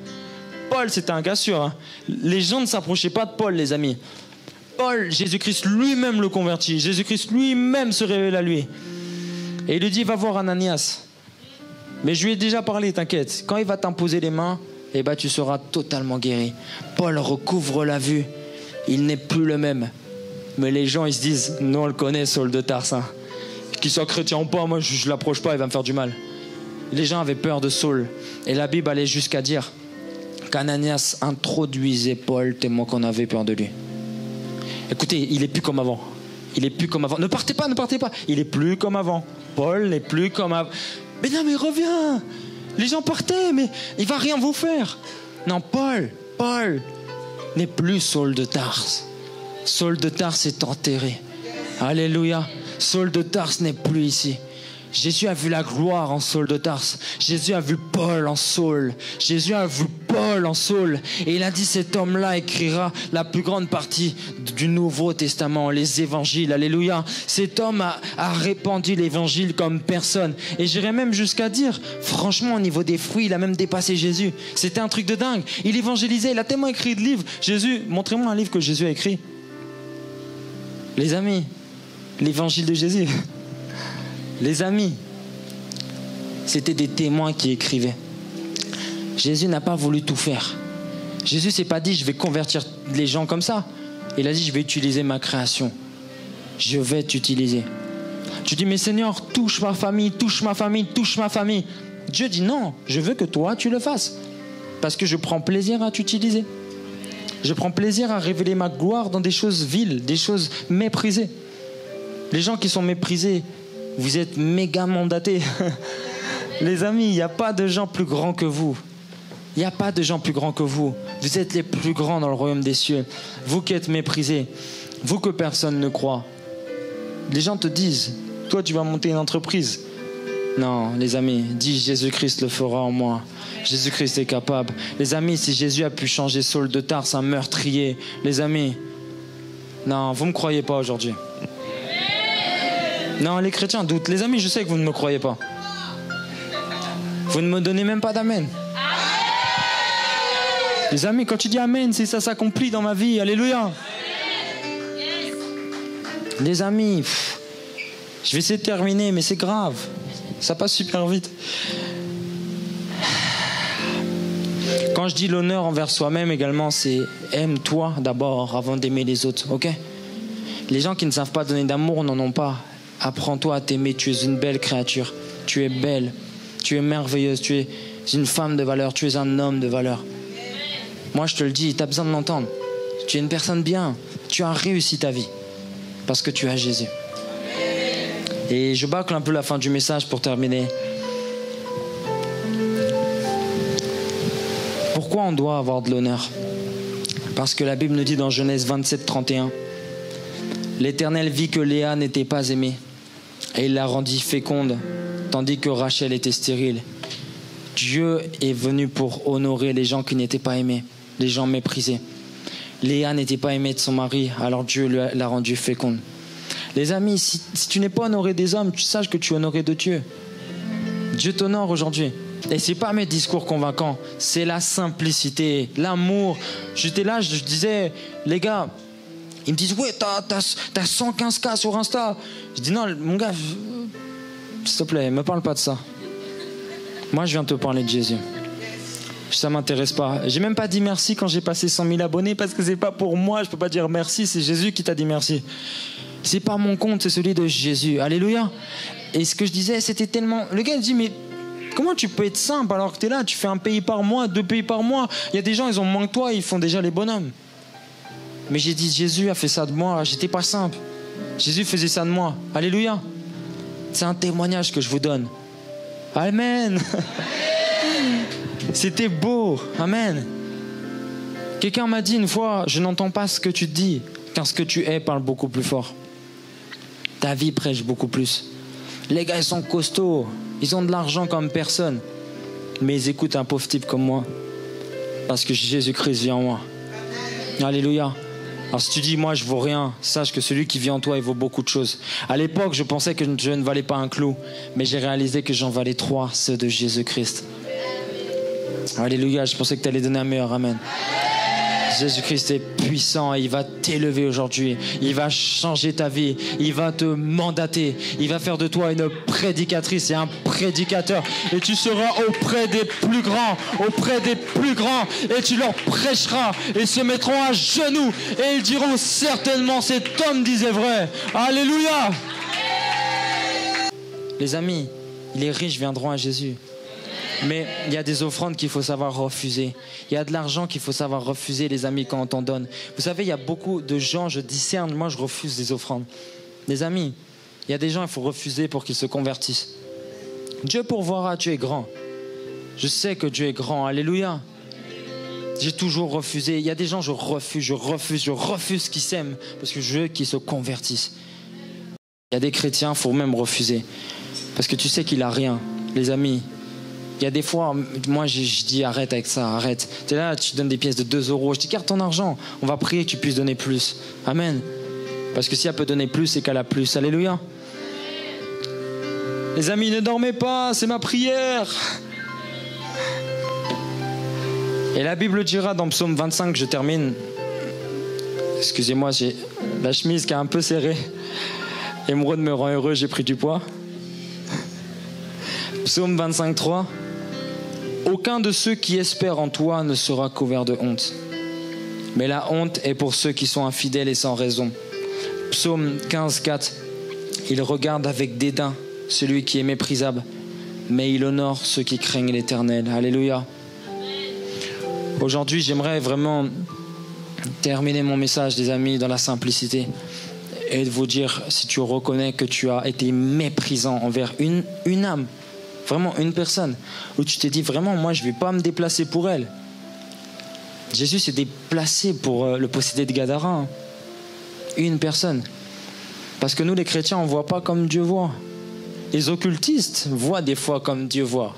Paul, c'était un gars sûr. Hein. Les gens ne s'approchaient pas de Paul, les amis. Paul, Jésus-Christ lui-même le convertit. Jésus-Christ lui-même se révèle à lui. Et il lui dit, va voir Ananias. Mais je lui ai déjà parlé, t'inquiète. Quand il va t'imposer les mains, eh ben, tu seras totalement guéri. Paul recouvre la vue. Il n'est plus le même. Mais les gens, ils se disent, nous on le connaît, Saul de Tarse. Hein. Qu'il soit chrétien ou pas, moi je l'approche pas, il va me faire du mal. Les gens avaient peur de Saul. Et la Bible allait jusqu'à dire qu'Ananias introduisait Paul tellement qu'on avait peur de lui. Écoutez, il est plus comme avant. Il est plus comme avant. Ne partez pas, ne partez pas. Il est plus comme avant. Paul n'est plus comme avant. Mais non, mais reviens. Les gens partaient, mais il va rien vous faire. Non, Paul, n'est plus Saul de Tarse. Saul de Tarse est enterré. Alléluia. Saul de Tarse n'est plus ici. Jésus a vu la gloire en Saul de Tarse. Jésus a vu Paul en Saul. Jésus a vu Paul en Saul. Et il a dit, cet homme-là écrira la plus grande partie du Nouveau Testament, les évangiles. Alléluia. Cet homme a répandu l'évangile comme personne. Et j'irais même jusqu'à dire, franchement, au niveau des fruits, il a même dépassé Jésus. C'était un truc de dingue. Il évangélisait, il a tellement écrit de livres. Jésus, montrez-moi un livre que Jésus a écrit. Les amis, l'évangile de Jésus. Les amis, c'était des témoins qui écrivaient. Jésus n'a pas voulu tout faire. Jésus s'est pas dit, je vais convertir les gens comme ça. Il a dit, je vais utiliser ma création. Je vais t'utiliser. Tu dis, mais Seigneur, touche ma famille, touche ma famille, touche ma famille. Dieu dit, non, je veux que toi, tu le fasses. Parce que je prends plaisir à t'utiliser. Je prends plaisir à révéler ma gloire dans des choses viles, des choses méprisées. Les gens qui sont méprisés, vous êtes méga mandatés. Les amis, il n'y a pas de gens plus grands que vous. Il n'y a pas de gens plus grands que vous. Vous êtes les plus grands dans le royaume des cieux. Vous qui êtes méprisés, vous que personne ne croit. Les gens te disent, toi tu vas monter une entreprise. Non, les amis, dis Jésus-Christ le fera en moi. Jésus-Christ est capable. Les amis, si Jésus a pu changer Saul de Tarse, un meurtrier, les amis, non, vous ne me croyez pas aujourd'hui. Non, les chrétiens doutent. Les amis, je sais que vous ne me croyez pas. Vous ne me donnez même pas d'amen. Les amis, quand tu dis amen, c'est ça s'accomplit dans ma vie. Alléluia. Les amis, je vais essayer de terminer, mais c'est grave. Ça passe super vite. Quand je dis l'honneur envers soi-même également, c'est aime-toi d'abord avant d'aimer les autres, ok? Les gens qui ne savent pas donner d'amour n'en ont pas. Apprends-toi à t'aimer, tu es une belle créature. Tu es belle, tu es merveilleuse, tu es une femme de valeur, tu es un homme de valeur. Moi je te le dis, tu as besoin de l'entendre. Tu es une personne bien, tu as réussi ta vie. Parce que tu as Jésus. Et je bâcle un peu la fin du message pour terminer. Pourquoi on doit avoir de l'honneur? Parce que la Bible nous dit dans Genèse 27, 31, l'Éternel vit que Léa n'était pas aimée. Et il la rendit féconde, tandis que Rachel était stérile. Dieu est venu pour honorer les gens qui n'étaient pas aimés, les gens méprisés. Léa n'était pas aimée de son mari, alors Dieu l'a rendue féconde. Les amis, si tu n'es pas honoré des hommes, tu saches que tu es honoré de Dieu. Dieu t'honore aujourd'hui. Et c'est pas mes discours convaincants, c'est la simplicité, l'amour. J'étais là, je disais, les gars, ils me disent, ouais, t'as 115K sur Insta. Je dis, non, mon gars, s'il te plaît, me parle pas de ça. Moi, je viens te parler de Jésus. Ça m'intéresse pas. J'ai même pas dit merci quand j'ai passé 100 000 abonnés parce que c'est pas pour moi, je peux pas dire merci, c'est Jésus qui t'a dit merci. C'est pas mon compte, c'est celui de Jésus. Alléluia. Et ce que je disais, c'était tellement... Le gars, il dit, mais comment tu peux être simple alors que t'es là, tu fais un pays par mois, 2 pays par mois. Il y a des gens, ils ont moins que toi, ils font déjà les bonhommes. Mais j'ai dit, Jésus a fait ça de moi, j'étais pas simple. Jésus faisait ça de moi. Alléluia. C'est un témoignage que je vous donne. Amen. C'était beau. Amen. Quelqu'un m'a dit une fois, je n'entends pas ce que tu dis, car ce que tu es parle beaucoup plus fort. Ta vie prêche beaucoup plus. Les gars, ils sont costauds. Ils ont de l'argent comme personne. Mais ils écoutent un pauvre type comme moi. Parce que Jésus-Christ vit en moi. Alléluia. Alors si tu dis, moi je vaux rien, sache que celui qui vit en toi, il vaut beaucoup de choses. À l'époque, je pensais que je ne valais pas un clou. Mais j'ai réalisé que j'en valais 3, ceux de Jésus-Christ. Alléluia, je pensais que tu allais donner un meilleur amen. Jésus-Christ est puissant et il va t'élever aujourd'hui. Il va changer ta vie. Il va te mandater. Il va faire de toi une prédicatrice et un prédicateur. Et tu seras auprès des plus grands, auprès des plus grands. Et tu leur prêcheras. Et ils se mettront à genoux. Et ils diront certainement cet homme disait vrai. Alléluia. Les amis, les riches viendront à Jésus. Mais il y a des offrandes qu'il faut savoir refuser. Il y a de l'argent qu'il faut savoir refuser, les amis, quand on t'en donne. Vous savez, il y a beaucoup de gens, je discerne, moi je refuse des offrandes. Les amis, il y a des gens, il faut refuser pour qu'ils se convertissent. Dieu pourvoira, Dieu est grand. Je sais que Dieu est grand, alléluia. J'ai toujours refusé. Il y a des gens, je refuse qu'ils s'aiment parce que je veux qu'ils se convertissent. Il y a des chrétiens, il faut même refuser parce que tu sais qu'il a rien. Les amis, il y a des fois, moi je dis arrête avec ça, arrête. Tu es là, tu donnes des pièces de 2 euros. Je dis garde ton argent. On va prier que tu puisses donner plus. Amen. Parce que si elle peut donner plus, c'est qu'elle a plus. Alléluia. Les amis, ne dormez pas, c'est ma prière. Et la Bible dira dans Psaume 25, je termine. Excusez-moi, j'ai la chemise qui est un peu serrée. Émeraude me rend heureux, j'ai pris du poids. Psaume 25, 3. Aucun de ceux qui espèrent en toi ne sera couvert de honte. Mais la honte est pour ceux qui sont infidèles et sans raison. Psaume 15, 4. Il regarde avec dédain celui qui est méprisable, mais il honore ceux qui craignent l'Éternel. Alléluia. Aujourd'hui, j'aimerais vraiment terminer mon message, les amis, dans la simplicité et de vous dire, si tu reconnais que tu as été méprisant envers une âme, vraiment une personne, où tu t'es dit vraiment, moi je ne vais pas me déplacer pour elle. Jésus s'est déplacé pour le possédé de Gadara. Une personne. Parce que nous les chrétiens, on ne voit pas comme Dieu voit. Les occultistes voient des fois comme Dieu voit.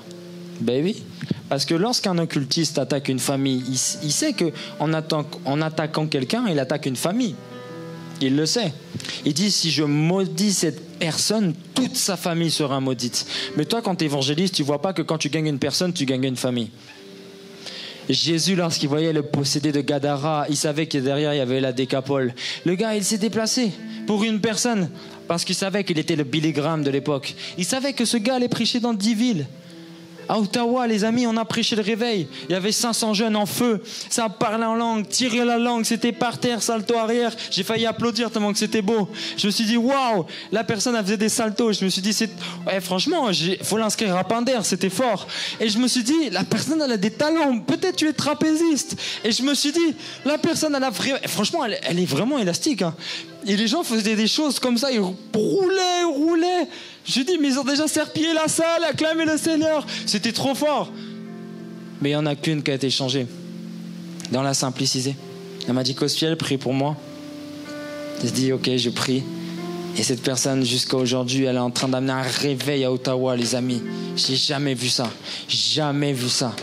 Ben oui. Parce que lorsqu'un occultiste attaque une famille, il sait qu'en attaquant quelqu'un, il attaque une famille. Il le sait. Il dit, si je maudis cette personne, toute sa famille sera maudite. Mais toi, quand tu es évangéliste, tu ne vois pas que quand tu gagnes une personne, tu gagnes une famille. Jésus, lorsqu'il voyait le possédé de Gadara, il savait que derrière, il y avait la décapole. Le gars, il s'est déplacé pour une personne parce qu'il savait qu'il était le Billy Graham de l'époque. Il savait que ce gars allait prêcher dans 10 villes. À Ottawa, les amis, on a prêché le réveil. Il y avait 500 jeunes en feu. Ça parlait en langue, tirait la langue, c'était par terre, salto arrière. J'ai failli applaudir tellement que c'était beau. Je me suis dit, waouh, la personne, elle faisait des saltos. Je me suis dit, franchement, il faut l'inscrire à Pinder, c'était fort. Et je me suis dit, la personne, elle a des talents. Peut-être tu es trapéziste. Et je me suis dit, la personne, elle a vraiment... Franchement, elle est vraiment élastique. Hein. Et les gens faisaient des choses comme ça, ils roulaient. J'ai dit, mais ils ont déjà serpillé la salle, acclamé le Seigneur. C'était trop fort. Mais il n'y en a qu'une qui a été changée. Dans la simplicité. Elle m'a dit, Cospiel, prie pour moi. J'ai dit, ok, je prie. Et cette personne, jusqu'à aujourd'hui, elle est en train d'amener un réveil à Ottawa, les amis. J'ai jamais vu ça. Jamais vu ça.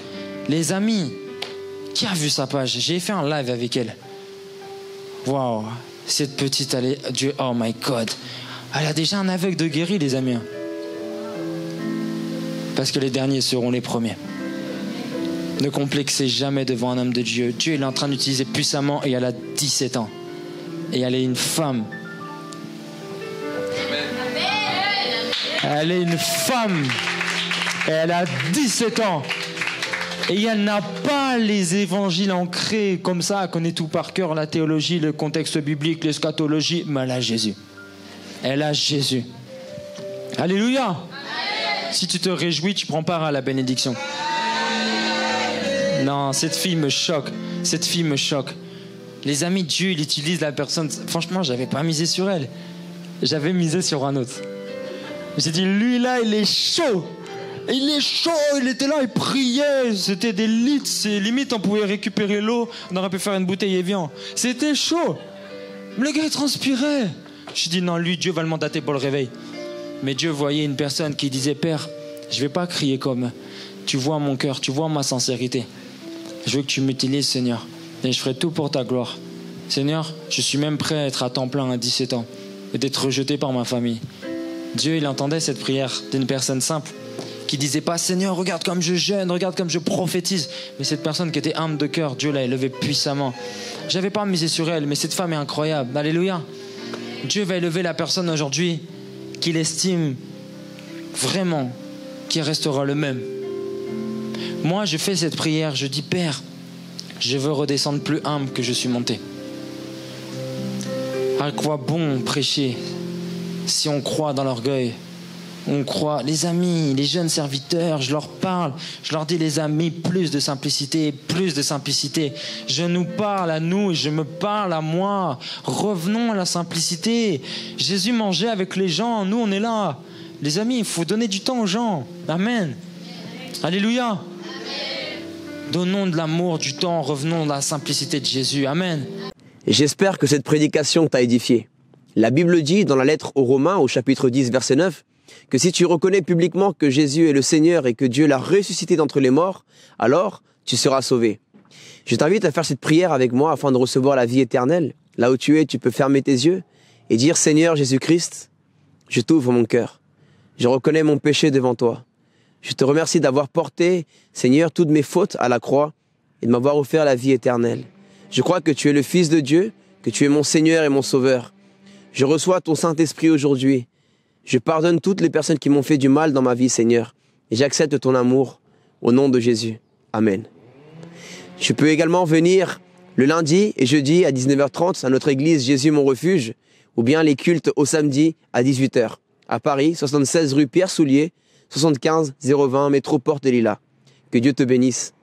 Les amis, qui a vu sa page? J'ai fait un live avec elle. Waouh. Cette petite, elle est... Dieu, oh my God. Elle a déjà un aveugle de guéri, les amis. Parce que les derniers seront les premiers. Ne complexez jamais devant un homme de Dieu. Dieu, il est en train d'utiliser puissamment et elle a 17 ans. Et elle est une femme. Elle est une femme. Et elle a 17 ans. Et elle n'a pas les évangiles ancrés comme ça, elle connaît tout par cœur, la théologie, le contexte biblique, l'eschatologie, mais elle a Jésus. Elle a Jésus. Alléluia. Amen. Si tu te réjouis, tu prends part à la bénédiction. Non, cette fille me choque. Cette fille me choque. Les amis, Dieu, il utilise la personne. Franchement, j'avais pas misé sur elle. J'avais misé sur un autre. J'ai dit, lui là, il est chaud. Il est chaud, il était là, il priait. C'était des litres, c'est limite, on pouvait récupérer l'eau. On aurait pu faire une bouteille Evian. C'était chaud. Le gars, il transpirait. Je dis non, lui, Dieu va le mandater pour le réveil. Mais Dieu voyait une personne qui disait, Père, je vais pas crier comme... Tu vois mon cœur, tu vois ma sincérité. Je veux que tu m'utilises, Seigneur. Et je ferai tout pour ta gloire. Seigneur, je suis même prêt à être à temps plein à 17 ans et d'être rejeté par ma famille. Dieu, il entendait cette prière d'une personne simple qui disait pas, Seigneur, regarde comme je jeûne, regarde comme je prophétise. Mais cette personne qui était humble de cœur, Dieu l'a élevée puissamment. J'avais pas misé sur elle, mais cette femme est incroyable. Alléluia. Dieu va élever la personne aujourd'hui qu'il estime vraiment, qui restera le même. Moi, je fais cette prière, je dis, Père, je veux redescendre plus humble que je suis monté. À quoi bon prêcher si on croit dans l'orgueil? On croit, les amis, les jeunes serviteurs, je leur parle, je leur dis, les amis, plus de simplicité, plus de simplicité. Je nous parle à nous, je me parle à moi. Revenons à la simplicité. Jésus mangeait avec les gens, nous on est là. Les amis, il faut donner du temps aux gens. Amen. Alléluia. Amen. Donnons de l'amour, du temps, revenons dans la simplicité de Jésus. Amen.
Et j'espère que cette prédication t'a édifié. La Bible dit dans la lettre aux Romains, au chapitre 10, verset 9, que si tu reconnais publiquement que Jésus est le Seigneur et que Dieu l'a ressuscité d'entre les morts, alors tu seras sauvé. Je t'invite à faire cette prière avec moi afin de recevoir la vie éternelle. Là où tu es, tu peux fermer tes yeux et dire « Seigneur Jésus-Christ, je t'ouvre mon cœur. Je reconnais mon péché devant toi. Je te remercie d'avoir porté, Seigneur, toutes mes fautes à la croix et de m'avoir offert la vie éternelle. Je crois que tu es le Fils de Dieu, que tu es mon Seigneur et mon Sauveur. Je reçois ton Saint-Esprit aujourd'hui. Je pardonne toutes les personnes qui m'ont fait du mal dans ma vie, Seigneur. Et j'accepte ton amour au nom de Jésus. Amen. Je peux également venir le lundi et jeudi à 19h30 à notre église Jésus mon refuge, ou bien les cultes au samedi à 18h. À Paris, 76 rue Pierre Soulier, 75 020 métro Porte des Lilas. Que Dieu te bénisse.